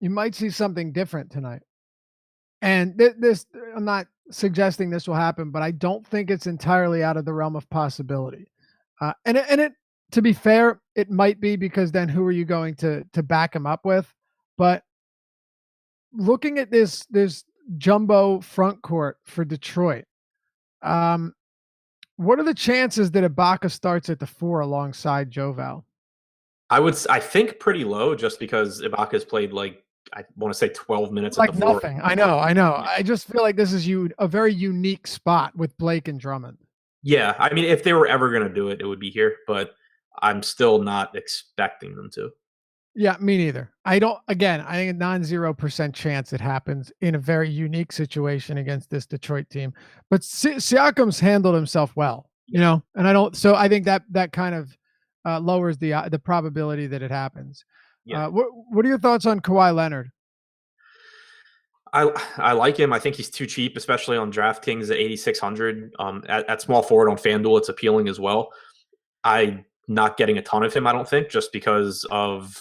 Speaker 1: different tonight. And this, I'm not suggesting this will happen, but I don't think it's entirely out of the realm of possibility. And it, to be fair, it might be, because then who are you going to back him up with? But looking at this jumbo front court for Detroit, what are the chances that Ibaka starts at the 4 alongside Joe Val?
Speaker 2: I think pretty low, just because Ibaka's played I want to say 12 minutes
Speaker 1: like
Speaker 2: at the 4.
Speaker 1: Nothing. I know. I just feel like this is a very unique spot with Blake and Drummond.
Speaker 2: Yeah, I mean, if they were ever going to do it, it would be here, but I'm still not expecting them to.
Speaker 1: Yeah, me neither. I think a non-0% chance it happens in a very unique situation against this Detroit team. But Siakam's handled himself well, and I think that kind of lowers the probability that it happens. Yeah. What are your thoughts on Kawhi Leonard?
Speaker 2: I like him. I think he's too cheap, especially on DraftKings at 8,600. At small forward on FanDuel, it's appealing as well. I'm not getting a ton of him, I don't think, just because of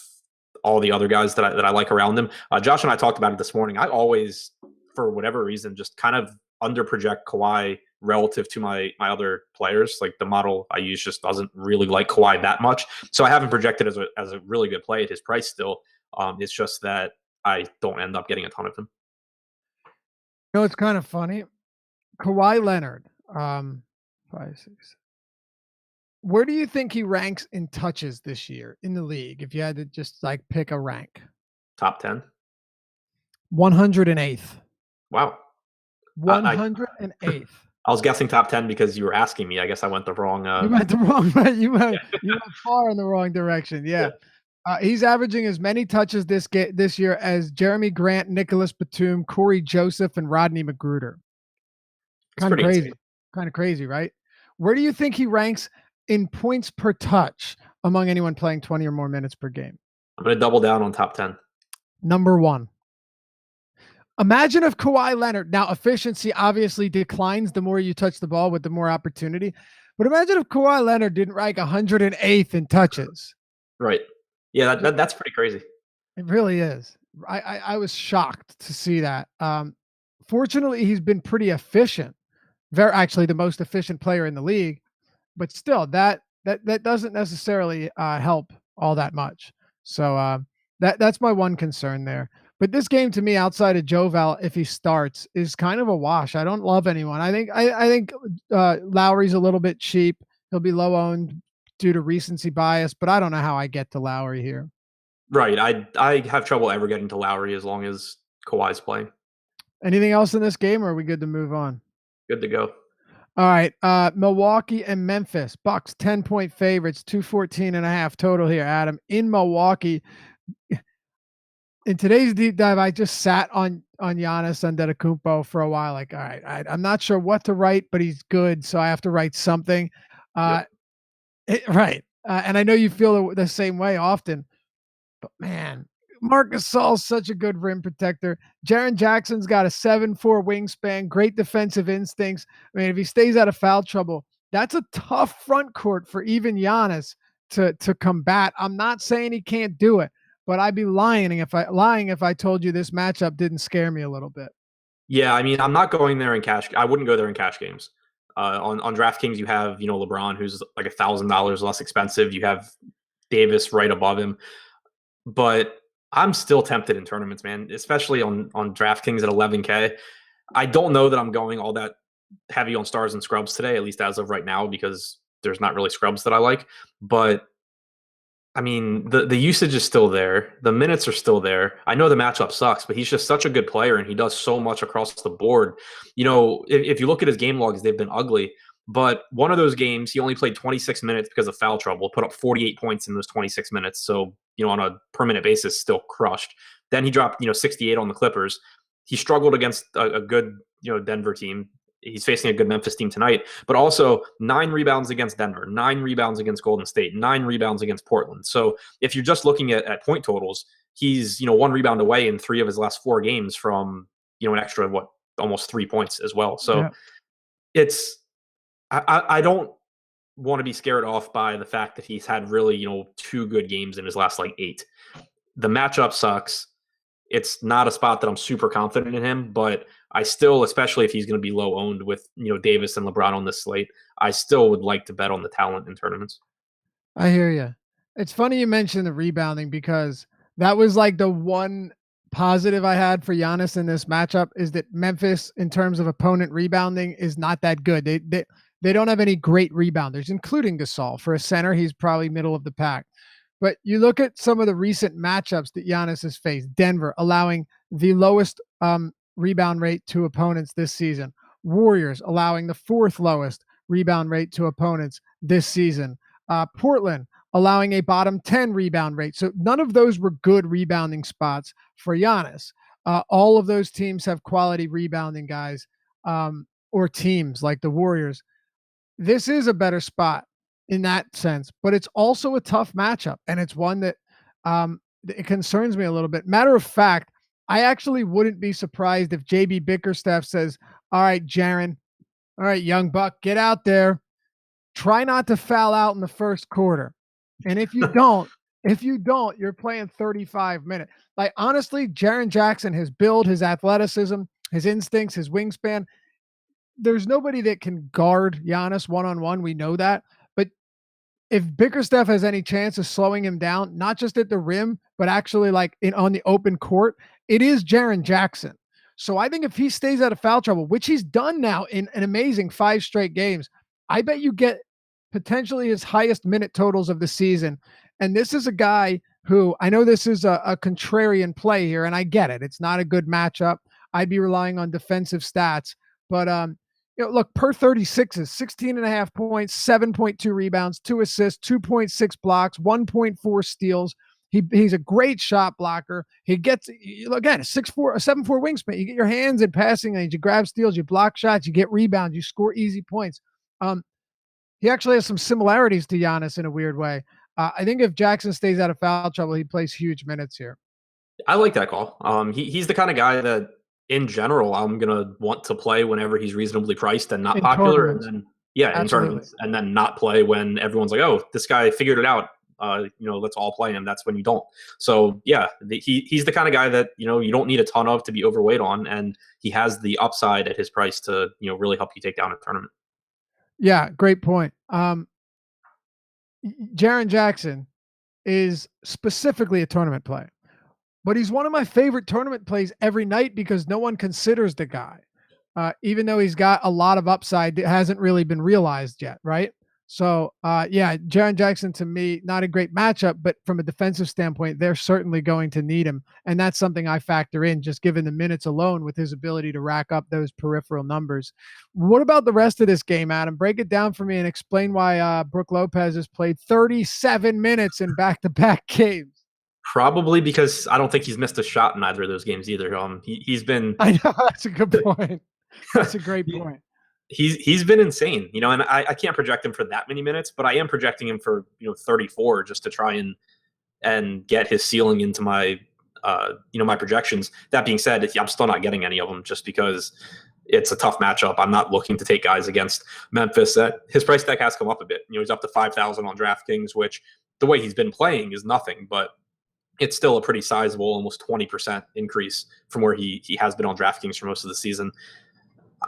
Speaker 2: all the other guys that I like around him. Josh and I talked about it this morning. I always, for whatever reason, just kind of underproject Kawhi relative to my other players. Like the model I use just doesn't really like Kawhi that much. So I haven't projected as a really good play at his price still. It's just that I don't end up getting a ton of him.
Speaker 1: It's kind of funny. Kawhi Leonard, 5, 6. Where do you think he ranks in touches this year in the league? If you had to just pick a rank,
Speaker 2: top 10,
Speaker 1: 108th.
Speaker 2: Wow,
Speaker 1: 108th.
Speaker 2: I was guessing top 10 because you were asking me. I guess I went the wrong.
Speaker 1: You went the wrong way. You went far in the wrong direction. Yeah. He's averaging as many touches this year as Jeremy Grant, Nicholas Batum, Corey Joseph, and Rodney Magruder.
Speaker 2: It's
Speaker 1: Kind of
Speaker 2: pretty
Speaker 1: crazy.
Speaker 2: insane.
Speaker 1: Kind of crazy, right? Where do you think he ranks in points per touch among anyone playing 20 or more minutes per game?
Speaker 2: I'm going to double down on top 10.
Speaker 1: Number 1. Imagine if Kawhi Leonard, now efficiency obviously declines the more you touch the ball with the more opportunity, but imagine if Kawhi Leonard didn't rank 108th in touches.
Speaker 2: Right. Yeah, that's pretty crazy.
Speaker 1: It really is. I was shocked to see that. Fortunately, he's been pretty efficient. Actually the most efficient player in the league, but still that doesn't necessarily help all that much. So that's my one concern there. But this game to me, outside of Joval, if he starts, is kind of a wash. I don't love anyone. I think Lowry's a little bit cheap. He'll be low owned due to recency bias, but I don't know how I get to Lowry here.
Speaker 2: Right. I have trouble ever getting to Lowry as long as Kawhi's playing.
Speaker 1: Anything else in this game, or are we good to move on?
Speaker 2: Good to go.
Speaker 1: All right. Milwaukee and Memphis. Bucks 10-point favorites, 214.5 total here, Adam, in Milwaukee. In today's deep dive, I just sat on Giannis Antetokounmpo for a while. Like, all right, I'm not sure what to write, but he's good, so I have to write something.
Speaker 2: Yep.
Speaker 1: Right. And I know you feel the same way often, but man, Marc Gasol's such a good rim protector. Jaren Jackson's got a 7'4" wingspan, great defensive instincts. I mean, if he stays out of foul trouble, that's a tough front court for even Giannis to combat. I'm not saying he can't do it, but I'd be lying if I told you this matchup didn't scare me a little bit.
Speaker 2: Yeah, I mean, I'm not going there in cash. I wouldn't go there in cash games. On DraftKings, you have LeBron, who's like $1,000 less expensive. You have Davis right above him, but I'm still tempted in tournaments, man, especially on DraftKings at 11K. I don't know that I'm going all that heavy on stars and scrubs today, at least as of right now, because there's not really scrubs that I like. But I mean, the usage is still there. The minutes are still there. I know the matchup sucks, but he's just such a good player, and he does so much across the board. If you look at his game logs, they've been ugly. But one of those games, he only played 26 minutes because of foul trouble, put up 48 points in those 26 minutes. So, on a per minute basis, still crushed. Then he dropped, 68 on the Clippers. He struggled against a good, Denver team. He's facing a good Memphis team tonight, but also 9 rebounds against Denver, 9 rebounds against Golden State, 9 rebounds against Portland. So if you're just looking at point totals, he's, 1 rebound away in 3 of his last 4 games from, an extra, almost 3 points as well. So I don't want to be scared off by the fact that he's had really, 2 good games in his last 8. The matchup sucks. It's not a spot that I'm super confident in him, but I still, especially if he's going to be low owned with, Davis and LeBron on this slate, I still would like to bet on the talent in tournaments.
Speaker 1: I hear you. It's funny you mentioned the rebounding, because that was like the one positive I had for Giannis in this matchup, is that Memphis, in terms of opponent rebounding, is not that good. They don't have any great rebounders, including Gasol. For a center, he's probably middle of the pack. But you look at some of the recent matchups that Giannis has faced. Denver allowing the lowest rebound rate to opponents this season. Warriors allowing the 4th lowest rebound rate to opponents this season. Portland allowing a bottom 10 rebound rate. So none of those were good rebounding spots for Giannis. All of those teams have quality rebounding guys, or teams like the Warriors. This is a better spot in that sense, but it's also a tough matchup, and it's one that it concerns me a little bit. Matter of fact, I actually wouldn't be surprised if JB Bickerstaff says, all right, Jaren, all right, young buck, get out there. Try not to foul out in the first quarter. And if you don't, you're playing 35 minutes. Like, honestly, Jaren Jackson, his build, his athleticism, his instincts, his wingspan, there's nobody that can guard Giannis one-on-one. We know that. But if Bickerstaff has any chance of slowing him down, not just at the rim, but actually on the open court, it is Jaren Jackson. So I think if he stays out of foul trouble, which he's done now in an amazing 5 straight games, I bet you get potentially his highest minute totals of the season. And this is a guy who, I know this is a contrarian play here, and I get it. It's not a good matchup. I'd be relying on defensive stats. But look, per 36 is 16.5 points, 7.2 rebounds, 2 assists, 2.6 blocks, 1.4 steals, He's a great shot blocker. He gets, again, a 6'4", a 7'4" wingspan. You get your hands in passing lanes, you grab steals, you block shots, you get rebounds, you score easy points. He actually has some similarities to Giannis in a weird way. I think if Jackson stays out of foul trouble, he plays huge minutes here.
Speaker 2: I like that call. He's the kind of guy that, in general, I'm gonna want to play whenever he's reasonably priced and not
Speaker 1: In
Speaker 2: popular,
Speaker 1: tournaments.
Speaker 2: and then in
Speaker 1: Absolutely.
Speaker 2: tournaments, and then not play when everyone's like, "Oh, this guy figured it out." Let's all play him. That's when you don't. So yeah, he's the kind of guy that you don't need a ton of to be overweight on, and he has the upside at his price to really help you take down a tournament.
Speaker 1: Yeah, great point. Jaren Jackson is specifically a tournament play, but he's one of my favorite tournament plays every night because no one considers the guy, even though he's got a lot of upside that hasn't really been realized yet, right? So, Jaren Jackson, to me, not a great matchup, but from a defensive standpoint, they're certainly going to need him. And that's something I factor in, just given the minutes alone with his ability to rack up those peripheral numbers. What about the rest of this game, Adam? Break it down for me and explain why Brook Lopez has played 37 minutes in back-to-back games.
Speaker 2: Probably because I don't think he's missed a shot in either of those games either. He's been.
Speaker 1: I know, that's a good point. That's a great point.
Speaker 2: He's been insane, and I can't project him for that many minutes, but I am projecting him for 34 just to try and get his ceiling into my my projections. That being said, I'm still not getting any of them just because it's a tough matchup. I'm not looking to take guys against Memphis. That his price tag has come up a bit. He's up to 5,000 on DraftKings, which the way he's been playing is nothing, but it's still a pretty sizable, almost 20% increase from where he has been on DraftKings for most of the season.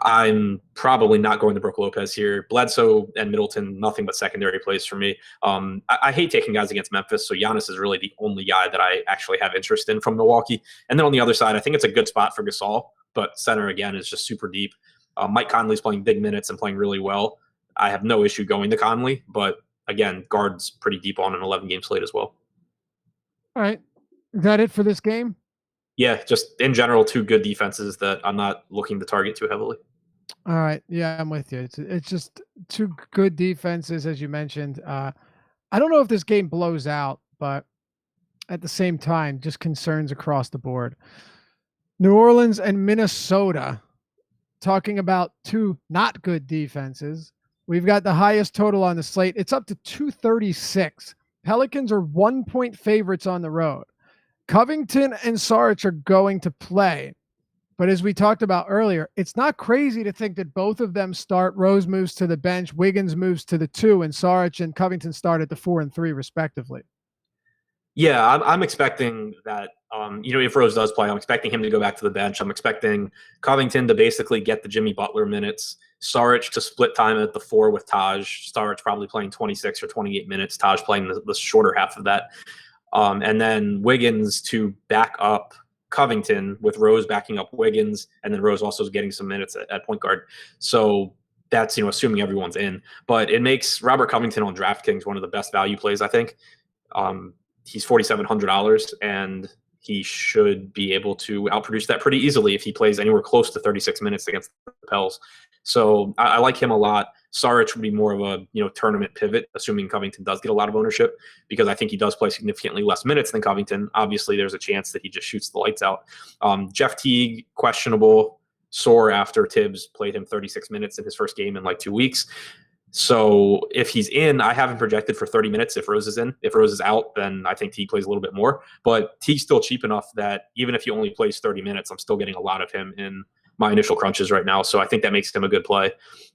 Speaker 2: I'm probably not going to Brook Lopez here. Bledsoe and Middleton, nothing but secondary plays for me. I hate taking guys against Memphis, so Giannis is really the only guy that I actually have interest in from Milwaukee. And then on the other side, I think it's a good spot for Gasol, but center, again, is just super deep. Mike Conley's playing big minutes and playing really well. I have no issue going to Conley, but again, guard's pretty deep on an 11-game slate as well.
Speaker 1: All right. Is that it for this game?
Speaker 2: Yeah, just in general, two good defenses that I'm not looking to target too heavily.
Speaker 1: All right. Yeah, I'm with you. It's just two good defenses, as you mentioned. I don't know if this game blows out, but at the same time, just concerns across the board. New Orleans and Minnesota, talking about two not good defenses. We've got the highest total on the slate. It's up to 236. Pelicans are 1-point favorites on the road. Covington and Saric are going to play. But as we talked about earlier, it's not crazy to think that both of them start. Rose moves to the bench, Wiggins moves to the 2, and Saric and Covington start at the 4 and 3, respectively.
Speaker 2: Yeah, I'm expecting that, if Rose does play, I'm expecting him to go back to the bench. I'm expecting Covington to basically get the Jimmy Butler minutes, Saric to split time at the 4 with Taj, Saric probably playing 26 or 28 minutes, Taj playing the shorter half of that. And then Wiggins to back up Covington with Rose backing up Wiggins, and then Rose also is getting some minutes at point guard. So that's, assuming everyone's in. But it makes Robert Covington on DraftKings one of the best value plays, I think. He's $4,700, and he should be able to outproduce that pretty easily if he plays anywhere close to 36 minutes against the Pels. So I like him a lot. Saric would be more of a tournament pivot, assuming Covington does get a lot of ownership, because I think he does play significantly less minutes than Covington. Obviously, there's a chance that he just shoots the lights out. Jeff Teague, questionable, sore after Tibbs played him 36 minutes in his first game in like 2 weeks. So if he's in, I haven't projected for 30 minutes if Rose is in. If Rose is out, then I think Teague plays a little bit more. But Teague's still cheap enough that even if he only plays 30 minutes, I'm still getting a lot of him in my initial crunches right now. So I think that makes him a good play.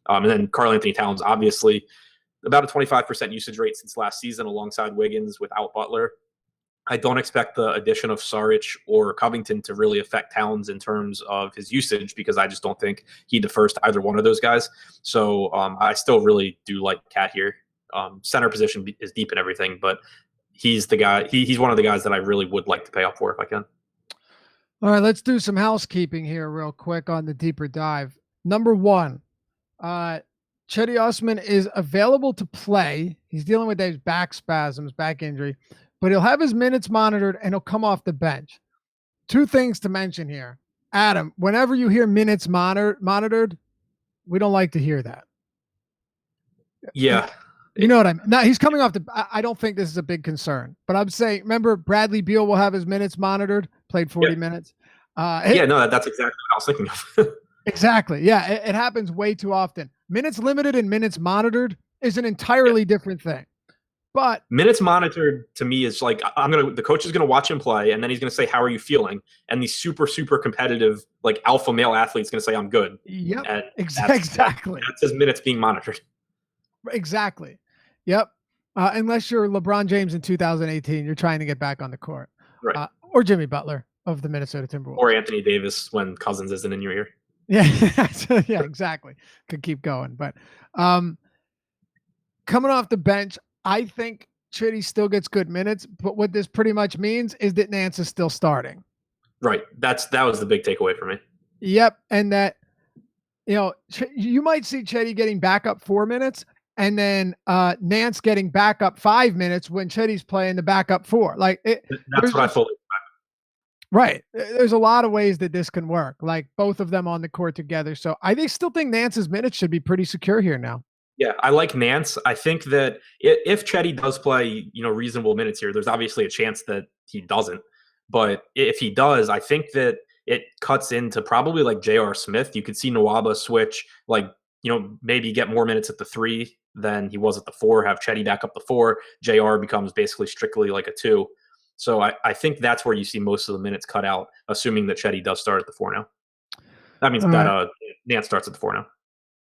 Speaker 2: And then Karl-Anthony Towns, obviously, about a 25% usage rate since last season alongside Wiggins without Butler. I don't expect the addition of Saric or Covington to really affect Towns in terms of his usage, because I just don't think he defers to either one of those guys. So I still really do like Cat here. Center position is deep and everything, but he's the guy. He's one of the guys that I really would like to pay up for if I can.
Speaker 1: All right, let's do some housekeeping here real quick on the deeper dive. Number one, Cedi Osman is available to play. He's dealing with those back spasms, back injury, but he'll have his minutes monitored and he'll come off the bench. Two things to mention here. Adam, whenever you hear minutes monitored, we don't like to hear that.
Speaker 2: Yeah.
Speaker 1: You know what I mean? Now he's coming off I don't think this is a big concern, but I'm saying, remember Bradley Beal will have his minutes monitored, played 40 minutes.
Speaker 2: No, that's exactly what I was thinking of.
Speaker 1: Exactly. Yeah. It happens way too often. Minutes limited and minutes monitored is an entirely different thing. But
Speaker 2: minutes monitored to me is like, the coach is going to watch him play and then he's going to say, how are you feeling? And the super, super competitive, like alpha male athlete's going to say, I'm good.
Speaker 1: Yep. Exactly.
Speaker 2: That's his minutes being monitored.
Speaker 1: Exactly. Yep. Unless you're LeBron James in 2018, you're trying to get back on the court.
Speaker 2: Right.
Speaker 1: Or Jimmy Butler of the Minnesota Timberwolves.
Speaker 2: Or Anthony Davis when Cousins isn't in your ear.
Speaker 1: Yeah. Yeah, exactly. Could keep going. But coming off the bench, I think Chitty still gets good minutes. But what this pretty much means is that Nance is still starting.
Speaker 2: Right. That was the big takeaway for me.
Speaker 1: Yep. And that, you might see Chetty getting back up 4 minutes and then Nance getting back up 5 minutes when Chetty's playing the backup 4. Like
Speaker 2: that's what I fully expect.
Speaker 1: Right. There's a lot of ways that this can work, like both of them on the court together. So I still think Nance's minutes should be pretty secure here now.
Speaker 2: Yeah, I like Nance. I think that if Chetty does play, reasonable minutes here, there's obviously a chance that he doesn't. But if he does, I think that it cuts into probably like J.R. Smith. You could see Nwaba switch, maybe get more minutes at the 3 than he was at the 4, have Chetty back up the 4. JR becomes basically strictly like a 2. So I think that's where you see most of the minutes cut out, assuming that Chetty does start at the 4 now. That means that Nance starts at the 4 now.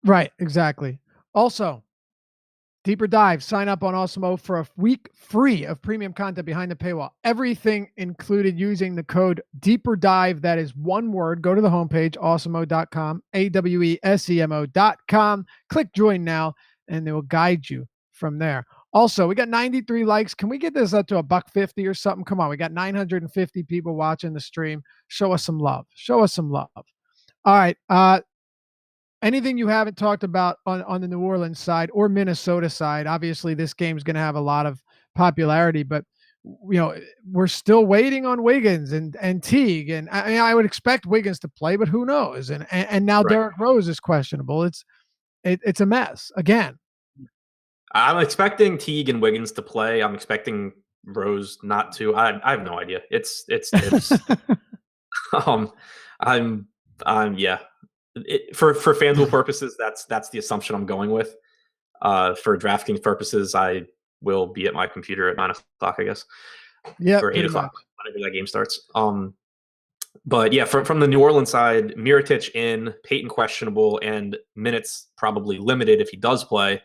Speaker 1: Right, exactly. Also, Deeper Dive, sign up on Awesemo for a week free of premium content behind the paywall. Everything included using the code Deeper Dive. That is one word. Go to the homepage, awesemo.com, AWESEMO.com. Click join now, and they will guide you from there. Also, we got 93 likes. Can we get this up to $150 or something? Come on, we got 950 people watching the stream. Show us some love. Show us some love. All right. Anything you haven't talked about on the New Orleans side or Minnesota side? Obviously, this game's going to have a lot of popularity, but we're still waiting on Wiggins and Teague, and I would expect Wiggins to play, but who knows? And now Derrick Rose is questionable. It's a mess again.
Speaker 2: I'm expecting Teague and Wiggins to play. I'm expecting Rose not to. I have no idea. It's yeah. For FanDuel purposes, that's the assumption I'm going with. For DraftKings purposes, I will be at my computer at 9 o'clock, I guess.
Speaker 1: Yeah,
Speaker 2: or 8 o'clock, whenever that game starts. But yeah, from the New Orleans side, Mirotic in, Payton questionable, and minutes probably limited if he does play.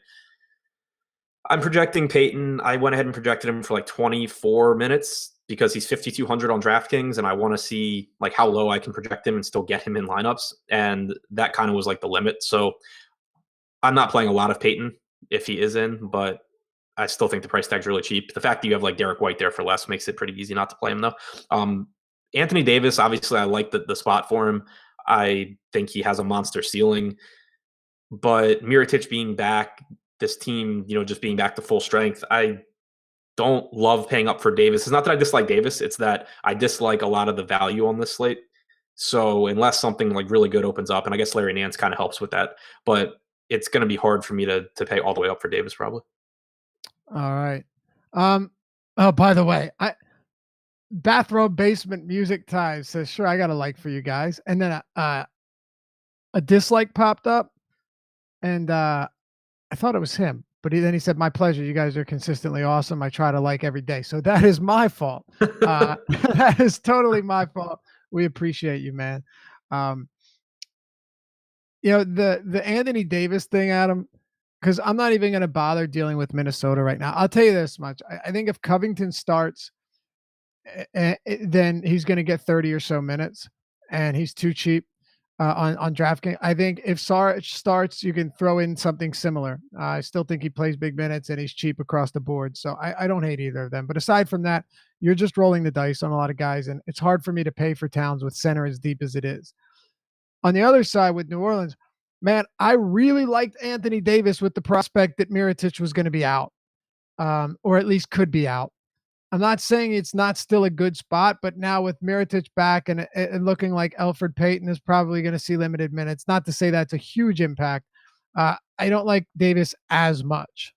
Speaker 2: I'm projecting Payton. I went ahead and projected him for like 24 minutes because he's 5,200 on DraftKings, and I want to see like how low I can project him and still get him in lineups. And that kind of was like the limit. So I'm not playing a lot of Payton if he is in, but I still think the price tag's really cheap. The fact that you have like Derrick White there for less makes it pretty easy not to play him though. Anthony Davis, obviously I like the spot for him. I think he has a monster ceiling, but Mirotic being back, this team, just being back to full strength, I don't love paying up for Davis. It's not that I dislike Davis. It's that I dislike a lot of the value on this slate. So unless something like really good opens up, and I guess Larry Nance kind of helps with that, but it's going to be hard for me to pay all the way up for Davis probably.
Speaker 1: All right. Oh, by the way, Bathrobe Basement Music Ties says, sure, I got a like for you guys. And then a dislike popped up, and I thought it was him. But then he said, my pleasure. You guys are consistently awesome. I try to like every day. So that is my fault. That is totally my fault. We appreciate you, man. The Anthony Davis thing, Adam, because I'm not even going to bother dealing with Minnesota right now. I'll tell you this much. I think if Covington starts, then he's going to get 30 or so minutes, and he's too cheap. On DraftKings. I think if Sarge starts, you can throw in something similar. I still think he plays big minutes and he's cheap across the board. So I don't hate either of them. But aside from that, you're just rolling the dice on a lot of guys, and it's hard for me to pay for Towns with center as deep as it is. On the other side with New Orleans, man, I really liked Anthony Davis with the prospect that Mirotic was going to be out, or at least could be out. I'm not saying it's not still a good spot, but now with Mirotic back and looking like Elfrid Payton is probably going to see limited minutes, not to say that's a huge impact. I don't like Davis as much.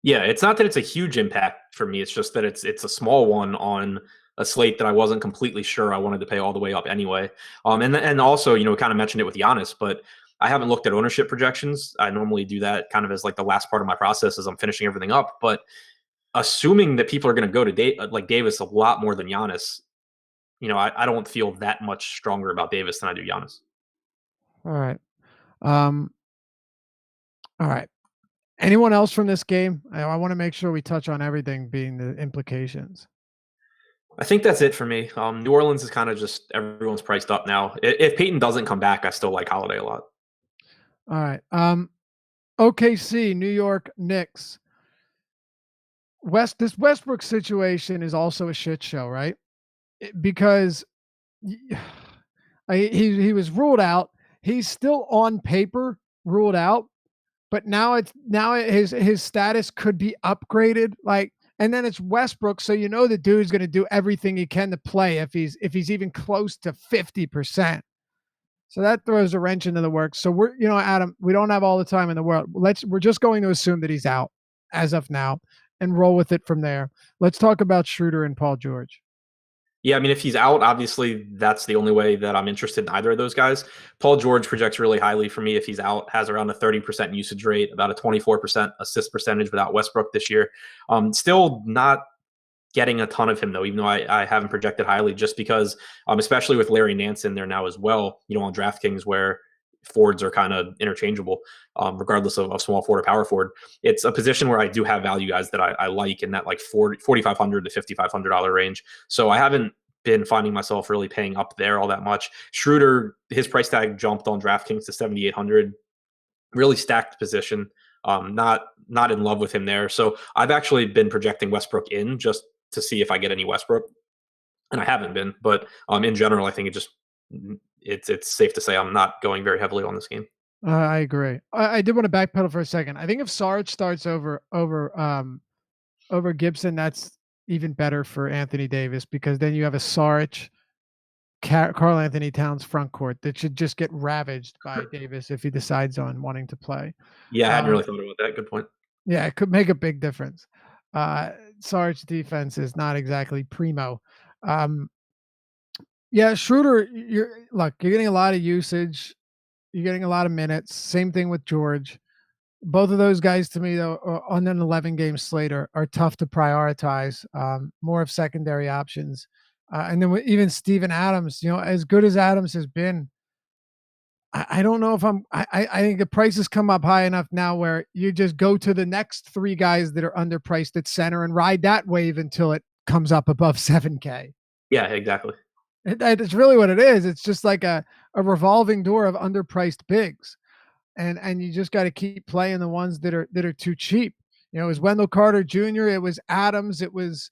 Speaker 2: Yeah, it's not that it's a huge impact for me. It's just that it's a small one on a slate that I wasn't completely sure I wanted to pay all the way up anyway. And also, kind of mentioned it with Giannis, but I haven't looked at ownership projections. I normally do that kind of as like the last part of my process as I'm finishing everything up. But assuming that people are going to go to Davis a lot more than Giannis, I don't feel that much stronger about Davis than I do Giannis.
Speaker 1: All right. Um, all right. Anyone else from this game? I want to make sure we touch on everything being the implications.
Speaker 2: I think that's it for me. New Orleans is kind of just everyone's priced up now. If Peyton doesn't come back, I still like Holiday a lot.
Speaker 1: All right. OKC, New York Knicks. This Westbrook situation is also a shit show, right? Because he was ruled out. He's still on paper ruled out, but now his status could be upgraded. And then it's Westbrook, so the dude's going to do everything he can to play if he's even close to 50%. So that throws a wrench into the works. So we're, Adam, we don't have all the time in the world. We're just going to assume that he's out as of now and roll with it from there. Let's talk about Schroeder and Paul George.
Speaker 2: Yeah, I mean, if he's out, obviously that's the only way that I'm interested in either of those guys. Paul George projects really highly for me if he's out, has around a 30% usage rate, about a 24% assist percentage without Westbrook this year. Still not getting a ton of him though, even though I haven't projected highly, just because, especially with Larry Nance in there now as well, on DraftKings where forwards are kind of interchangeable, regardless of small forward or power forward. It's a position where I do have value guys that I like in that like $4,500 to $5,500 range. So I haven't been finding myself really paying up there all that much. Schroeder, his price tag jumped on DraftKings to 7,800. Really stacked position. Not in love with him there. So I've actually been projecting Westbrook in just to see if I get any Westbrook, and I haven't been. But in general, I think it's safe to say I'm not going very heavily on this game.
Speaker 1: I agree. I did want to backpedal for a second. I think if Sarge starts over Gibson, that's even better for Anthony Davis, because then you have a Sarge, Karl Anthony Towns front court that should just get ravaged by Davis if he decides on wanting to play.
Speaker 2: Yeah, I hadn't really thought about that. Good point.
Speaker 1: Yeah, it could make a big difference. Sarge defense is not exactly primo. Yeah, Schroeder, you're getting a lot of usage. You're getting a lot of minutes. Same thing with George. Both of those guys, to me, though, on an 11-game slate are tough to prioritize. More of secondary options. And then even Steven Adams, as good as Adams has been, I don't know if I think the prices come up high enough now where you just go to the next three guys that are underpriced at center and ride that wave until it comes up above 7K.
Speaker 2: Yeah, exactly.
Speaker 1: It's really what it is. It's just like a revolving door of underpriced bigs. And you just got to keep playing the ones that are too cheap. It was Wendell Carter Jr., it was Adams, it was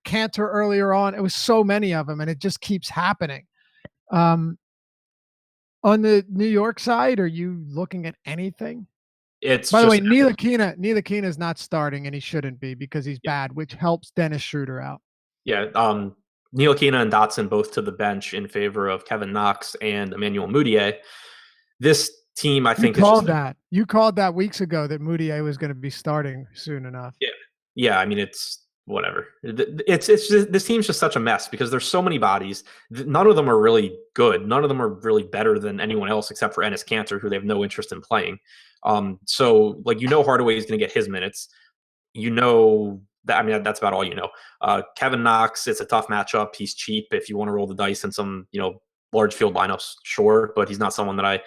Speaker 1: Cantor earlier on. It was so many of them, and it just keeps happening. On the New York side, are you looking at anything?
Speaker 2: It's
Speaker 1: By the way,
Speaker 2: just
Speaker 1: Ntilikina is not starting, and he shouldn't be because he's bad, which helps Dennis Schroeder out.
Speaker 2: Yeah, Ntilikina and Dotson both to the bench in favor of Kevin Knox and Emmanuel Mudiay. This team, I think,
Speaker 1: you called that weeks ago that Mudiay was going to be starting soon enough.
Speaker 2: Yeah. I mean, it's whatever. It's just, this team's just such a mess because there's so many bodies. None of them are really good. None of them are really better than anyone else except for Enes Kanter, who they have no interest in playing. So Hardaway is going to get his minutes. That's about all you know. Kevin Knox, it's a tough matchup. He's cheap if you want to roll the dice in some large field lineups, sure, but he's not someone that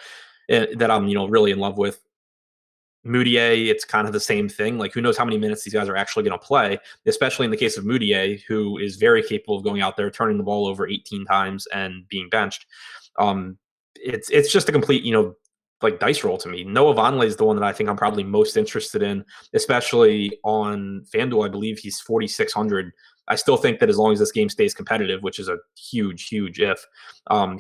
Speaker 2: I'm really in love with. Mudiay, it's kind of the same thing. Like, who knows how many minutes these guys are actually going to play, especially in the case of Mudiay, who is very capable of going out there, turning the ball over 18 times and being benched. It's just a complete, dice roll to me. Noah Vonleh is the one that I think I'm probably most interested in, especially on FanDuel. I believe he's 4,600. I still think that as long as this game stays competitive, which is a huge, huge if,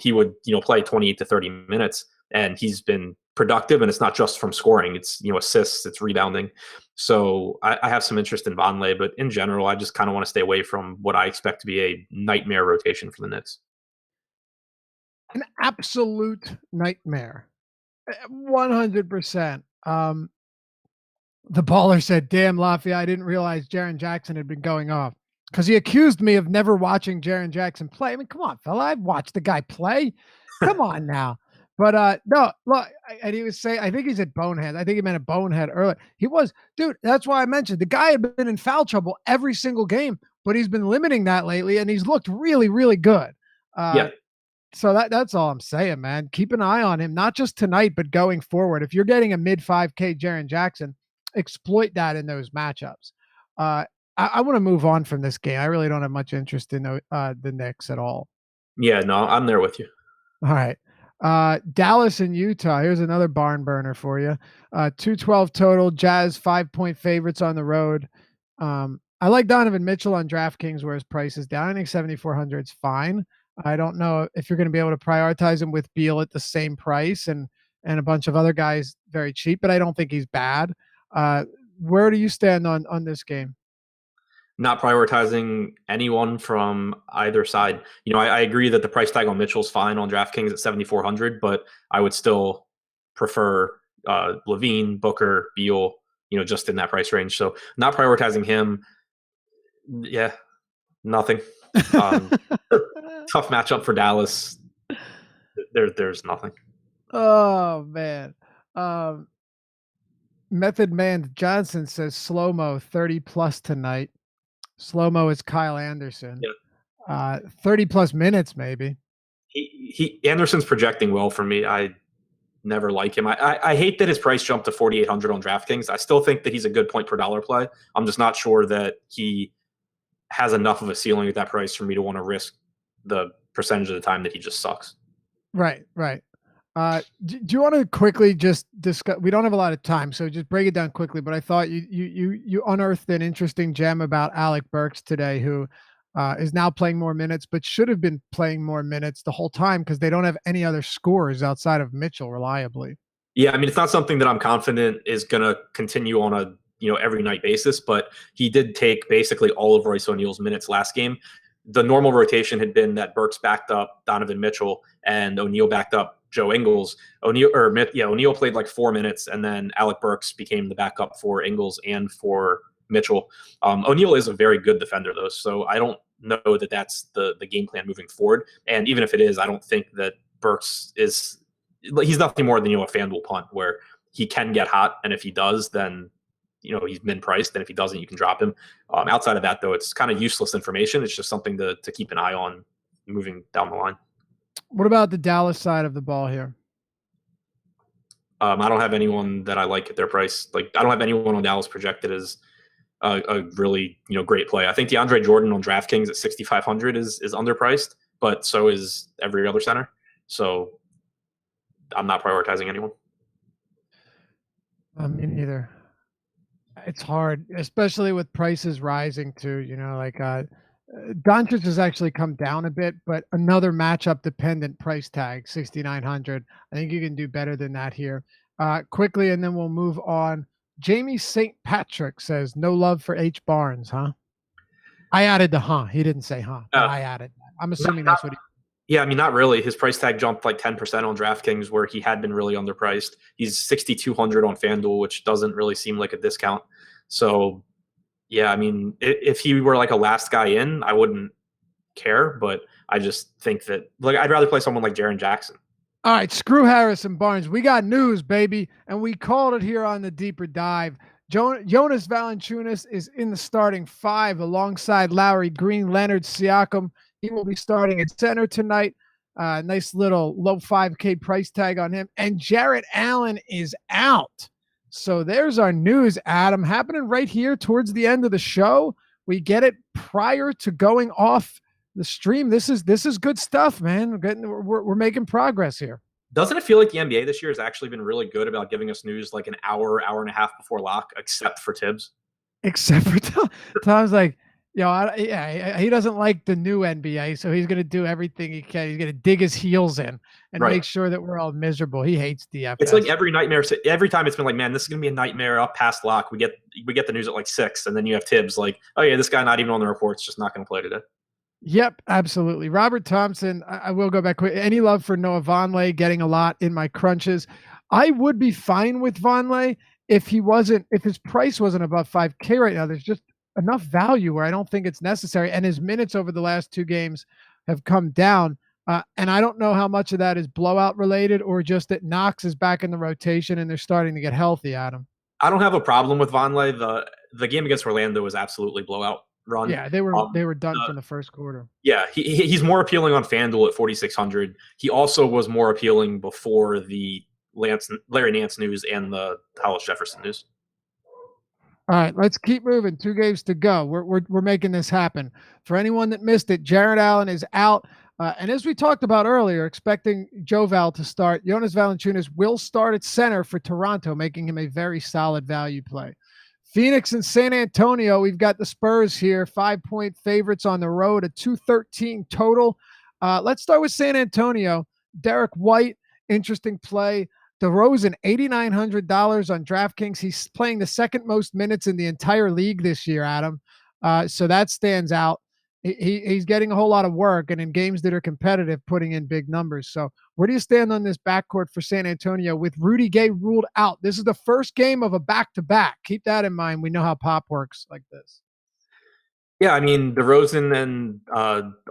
Speaker 2: he would, play 28 to 30 minutes. And he's been productive, and it's not just from scoring. It's, assists, it's rebounding. So I have some interest in Vonleh, but in general, I just kind of want to stay away from what I expect to be a nightmare rotation for the Knicks.
Speaker 1: An absolute nightmare. 100%. The baller said, "Damn, Lafayette, I didn't realize Jaren Jackson had been going off." Because he accused me of never watching Jaren Jackson play. I mean, come on, fella. I've watched the guy play. Come on now. But no, look, and he was saying, I think he said bonehead. I think he meant a bonehead earlier. He was, dude, that's why I mentioned the guy had been in foul trouble every single game, but he's been limiting that lately, and he's looked really, really good.
Speaker 2: Yeah.
Speaker 1: So that's all I'm saying, man. Keep an eye on him, not just tonight, but going forward. If you're getting a mid 5K Jaren Jackson, exploit that in those matchups. I want to move on from this game. I really don't have much interest in the Knicks at all.
Speaker 2: Yeah, no, I'm there with you.
Speaker 1: All right. Dallas and Utah. Here's another barn burner for you. 212 total. Jazz 5-point favorites on the road. I like Donovan Mitchell on DraftKings where his price is down. I think 7,400 is fine. I don't know if you're going to be able to prioritize him with Beal at the same price and a bunch of other guys very cheap, but I don't think he's bad. Where do you stand on this game?
Speaker 2: Not prioritizing anyone from either side. You know, I agree that the price tag on Mitchell's fine on DraftKings at 7,400, but I would still prefer Levine, Booker, Beal, you know, just in that price range. So not prioritizing him. Yeah, nothing. Tough matchup for Dallas. There's nothing.
Speaker 1: Oh man. Method Man Johnson says slow-mo 30 plus tonight. Slow-mo is Kyle Anderson.
Speaker 2: Yeah.
Speaker 1: 30 plus minutes, maybe.
Speaker 2: Anderson's projecting well for me. I never like him. I hate that his price jumped to 4,800 on DraftKings. I still think that he's a good point per dollar play. I'm just not sure that he has enough of a ceiling at that price for me to want to risk the percentage of the time that he just sucks.
Speaker 1: Right. Do you want to quickly just discuss? We don't have a lot of time, so just break it down quickly. But I thought you unearthed an interesting gem about Alec Burks today, who is now playing more minutes, but should have been playing more minutes the whole time because they don't have any other scorers outside of Mitchell reliably.
Speaker 2: Yeah, I mean, it's not something that I'm confident is going to continue on a every night basis, but he did take basically all of Royce O'Neal's minutes last game. The normal rotation had been that Burks backed up Donovan Mitchell and O'Neal backed up Joe Ingles. O'Neal played like 4 minutes, and then Alec Burks became the backup for Ingles and for Mitchell. O'Neal is a very good defender, though, so I don't know that that's the game plan moving forward. And even if it is, I don't think that Burks is – he's nothing more than a FanDuel punt where he can get hot, and if he does, then he's min-priced, and if he doesn't, you can drop him. Outside of that, though, it's kind of useless information. It's just something to keep an eye on moving down the line.
Speaker 1: What about the Dallas side of the ball here?
Speaker 2: I don't have anyone that I like at their price. Like, I don't have anyone on Dallas projected as a really great play. I think DeAndre Jordan on DraftKings at 6,500 is underpriced, but so is every other center. So I'm not prioritizing anyone.
Speaker 1: Me neither. It's hard, especially with prices rising too. Doncic has actually come down a bit, but another matchup dependent price tag, 6,900. I think you can do better than that here. Quickly, and then we'll move on. Jamie St. Patrick says, no love for H. Barnes, huh? I added the huh. He didn't say huh, but I added that. I'm assuming that's what he...
Speaker 2: Yeah, I mean, not really. His price tag jumped like 10% on DraftKings where he had been really underpriced. He's 6,200 on FanDuel, which doesn't really seem like a discount. So, yeah, I mean, if he were like a last guy in, I wouldn't care. But I just think that I'd rather play someone like Jaren Jackson.
Speaker 1: All right, screw Harris and Barnes. We got news, baby, and we called it here on the Deeper Dive. Jonas Valanciunas is in the starting 5 alongside Lowry, Green, Leonard, Siakam. He will be starting at center tonight. Nice little low 5K price tag on him. And Jarrett Allen is out. So there's our news, Adam, happening right here towards the end of the show. We get it prior to going off the stream. This is good stuff, man. We're making progress here.
Speaker 2: Doesn't it feel like the NBA this year has actually been really good about giving us news like an hour and a half before lock, except for Tibbs?
Speaker 1: Except for Tom's like, he doesn't like the new NBA, so he's going to do everything he can. He's going to dig his heels in and make sure that we're all miserable. He hates DFS.
Speaker 2: It's like every nightmare. Every time it's been like, man, this is going to be a nightmare up past lock. We get the news at like 6, and then you have Tibbs like, oh yeah, this guy not even on the reports, just not going to play today.
Speaker 1: Yep, absolutely. Robert Thompson, I will go back quick. Any love for Noah Vonleh getting a lot in my crunches? I would be fine with Vonleh if his price wasn't above 5K right now, there's just enough value where I don't think it's necessary. And his minutes over the last 2 games have come down. And I don't know how much of that is blowout related or just that Knox is back in the rotation and they're starting to get healthy, Adam.
Speaker 2: I don't have a problem with Vonleh. The game against Orlando was absolutely blowout run.
Speaker 1: Yeah, they were done from the first quarter.
Speaker 2: Yeah, he's more appealing on FanDuel at 4,600. He also was more appealing before the Larry Nance news and the Hollis Jefferson news.
Speaker 1: All right, let's keep moving. 2 games to go. We're making this happen. For anyone that missed it, Jarrett Allen is out. And as we talked about earlier, expecting Joval to start, Jonas Valanciunas will start at center for Toronto, making him a very solid value play. Phoenix and San Antonio, we've got the Spurs here, 5-point favorites on the road, a 213 total. Let's start with San Antonio. Derrick White, interesting play. DeRozan, $8,900 on DraftKings. He's playing the second most minutes in the entire league this year, Adam. So that stands out. He's getting a whole lot of work, and in games that are competitive, putting in big numbers. So where do you stand on this backcourt for San Antonio with Rudy Gay ruled out? This is the first game of a back-to-back. Keep that in mind. We know how pop works like this.
Speaker 2: Yeah, I mean, DeRozan and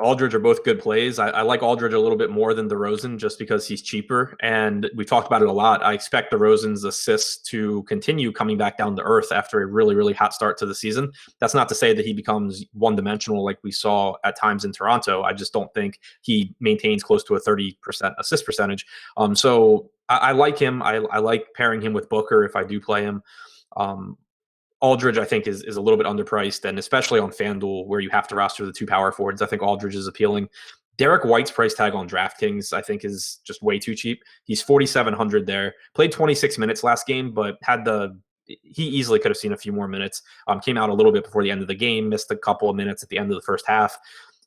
Speaker 2: Aldridge are both good plays. I like Aldridge a little bit more than DeRozan just because he's cheaper, and we've talked about it a lot. I expect DeRozan's assists to continue coming back down to earth after a really, really hot start to the season. That's not to say that he becomes one-dimensional like we saw at times in Toronto. I just don't think he maintains close to a 30% assist percentage. So I like him. I like pairing him with Booker if I do play him. Aldridge, I think, is a little bit underpriced, and especially on FanDuel, where you have to roster the 2 power forwards, I think Aldridge is appealing. Derrick White's price tag on DraftKings, I think, is just way too cheap. He's 4,700 there. Played 26 minutes last game, but he easily could have seen a few more minutes. Came out a little bit before the end of the game, missed a couple of minutes at the end of the first half.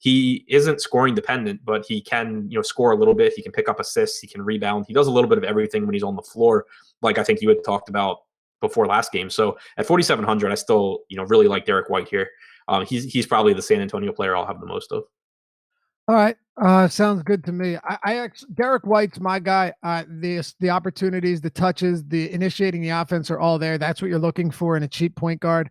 Speaker 2: He isn't scoring dependent, but he can, score a little bit. He can pick up assists. He can rebound. He does a little bit of everything when he's on the floor, like I think you had talked about before last game. So at 4,700, I still, really like Derrick White here. He's probably the San Antonio player I'll have the most of.
Speaker 1: All right. Sounds good to me. Derrick White's my guy. The opportunities, the touches, the initiating the offense are all there. That's what you're looking for in a cheap point guard.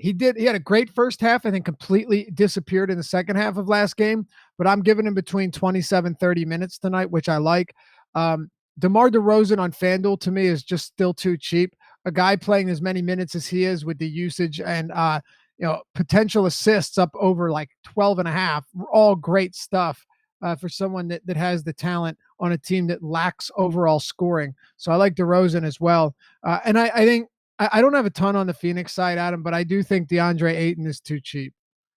Speaker 1: He had a great first half and then completely disappeared in the second half of last game, but I'm giving him between 27, 30 minutes tonight, which I like. DeMar DeRozan on FanDuel to me is just still too cheap. A guy playing as many minutes as he is with the usage and potential assists up over like 12 and a half, all great stuff for someone that has the talent on a team that lacks overall scoring. So I like DeRozan as well. And I think I don't have a ton on the Phoenix side, Adam, but I do think DeAndre Ayton is too cheap.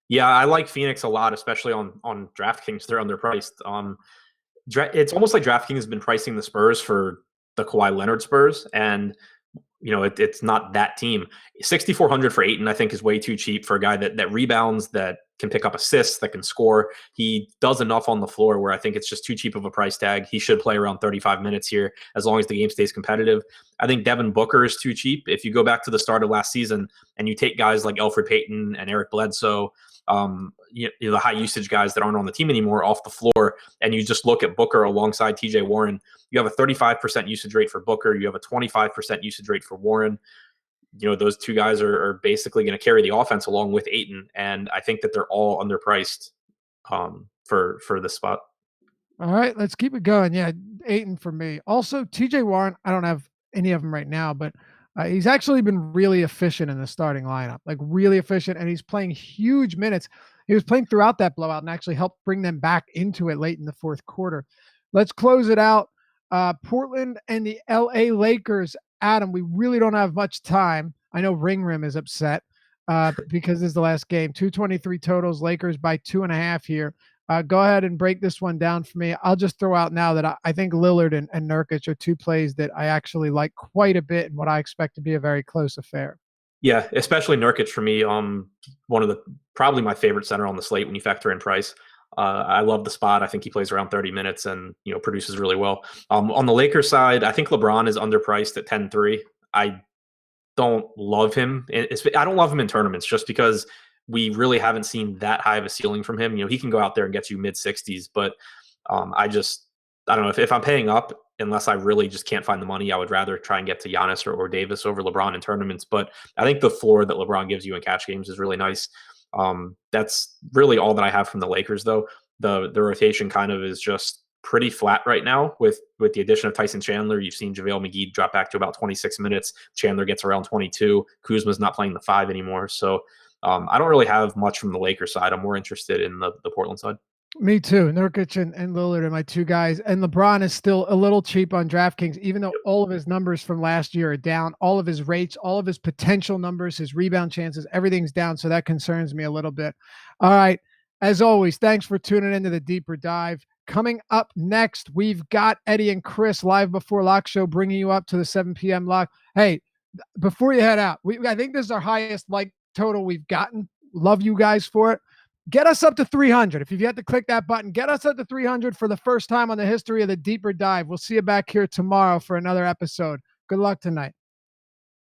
Speaker 2: Yeah, I like Phoenix a lot, especially on DraftKings. They're underpriced. It's almost like DraftKings has been pricing the Spurs for the Kawhi Leonard Spurs, and it's not that team. 6,400 for Ayton, I think, is way too cheap for a guy that rebounds, that can pick up assists, that can score. He does enough on the floor where I think it's just too cheap of a price tag. He should play around 35 minutes here as long as the game stays competitive. I think Devin Booker is too cheap. If you go back to the start of last season and you take guys like Elfrid Payton and Eric Bledsoe, the high usage guys that aren't on the team anymore off the floor, and you just look at Booker alongside TJ Warren, you have a 35% usage rate for Booker. You have a 25% usage rate for Warren. Those two guys are basically going to carry the offense along with Ayton. And I think that they're all underpriced for this spot.
Speaker 1: All right, let's keep it going. Yeah, Ayton for me. Also, TJ Warren, I don't have any of them right now, but he's actually been really efficient in the starting lineup, like really efficient, and he's playing huge minutes. He was playing throughout that blowout and actually helped bring them back into it late in the fourth quarter. Let's close it out. Portland and the LA Lakers. Adam, we really don't have much time. I know Ring Rim is upset because this is the last game. 223 totals, Lakers by 2.5 here. Go ahead and break this one down for me. I'll just throw out now that I think Lillard and Nurkic are 2 plays that I actually like quite a bit and what I expect to be a very close affair.
Speaker 2: Yeah, especially Nurkic for me. Probably my favorite center on the slate when you factor in price. I love the spot. I think he plays around 30 minutes and produces really well. On the Lakers side, I think LeBron is underpriced at 10-3. I don't love him. I don't love him in tournaments just because we really haven't seen that high of a ceiling from him. He can go out there and get you mid 60s, but I don't know if I'm paying up unless I really just can't find the money, I would rather try and get to Giannis or Davis over LeBron in tournaments. But I think the floor that LeBron gives you in cash games is really nice. That's really all that I have from the Lakers, though. The rotation kind of is just pretty flat right now with the addition of Tyson Chandler. You've seen JaVale McGee drop back to about 26 minutes. Chandler gets around 22. Kuzma's not playing the 5 anymore. So I don't really have much from the Lakers side. I'm more interested in the Portland side.
Speaker 1: Me too. Nurkic and Lillard are my two guys. And LeBron is still a little cheap on DraftKings, even though all of his numbers from last year are down. All of his rates, all of his potential numbers, his rebound chances, everything's down. So that concerns me a little bit. All right. As always, thanks for tuning into the Deeper Dive. Coming up next, we've got Eddie and Chris live before lock show, bringing you up to the 7 p.m. lock. Hey, before you head out, I think this is our highest like total we've gotten. Love you guys for it. Get us up to 300. If you've yet to click that button, get us up to 300 for the first time on the history of the Deeper Dive. We'll see you back here tomorrow for another episode. Good luck tonight.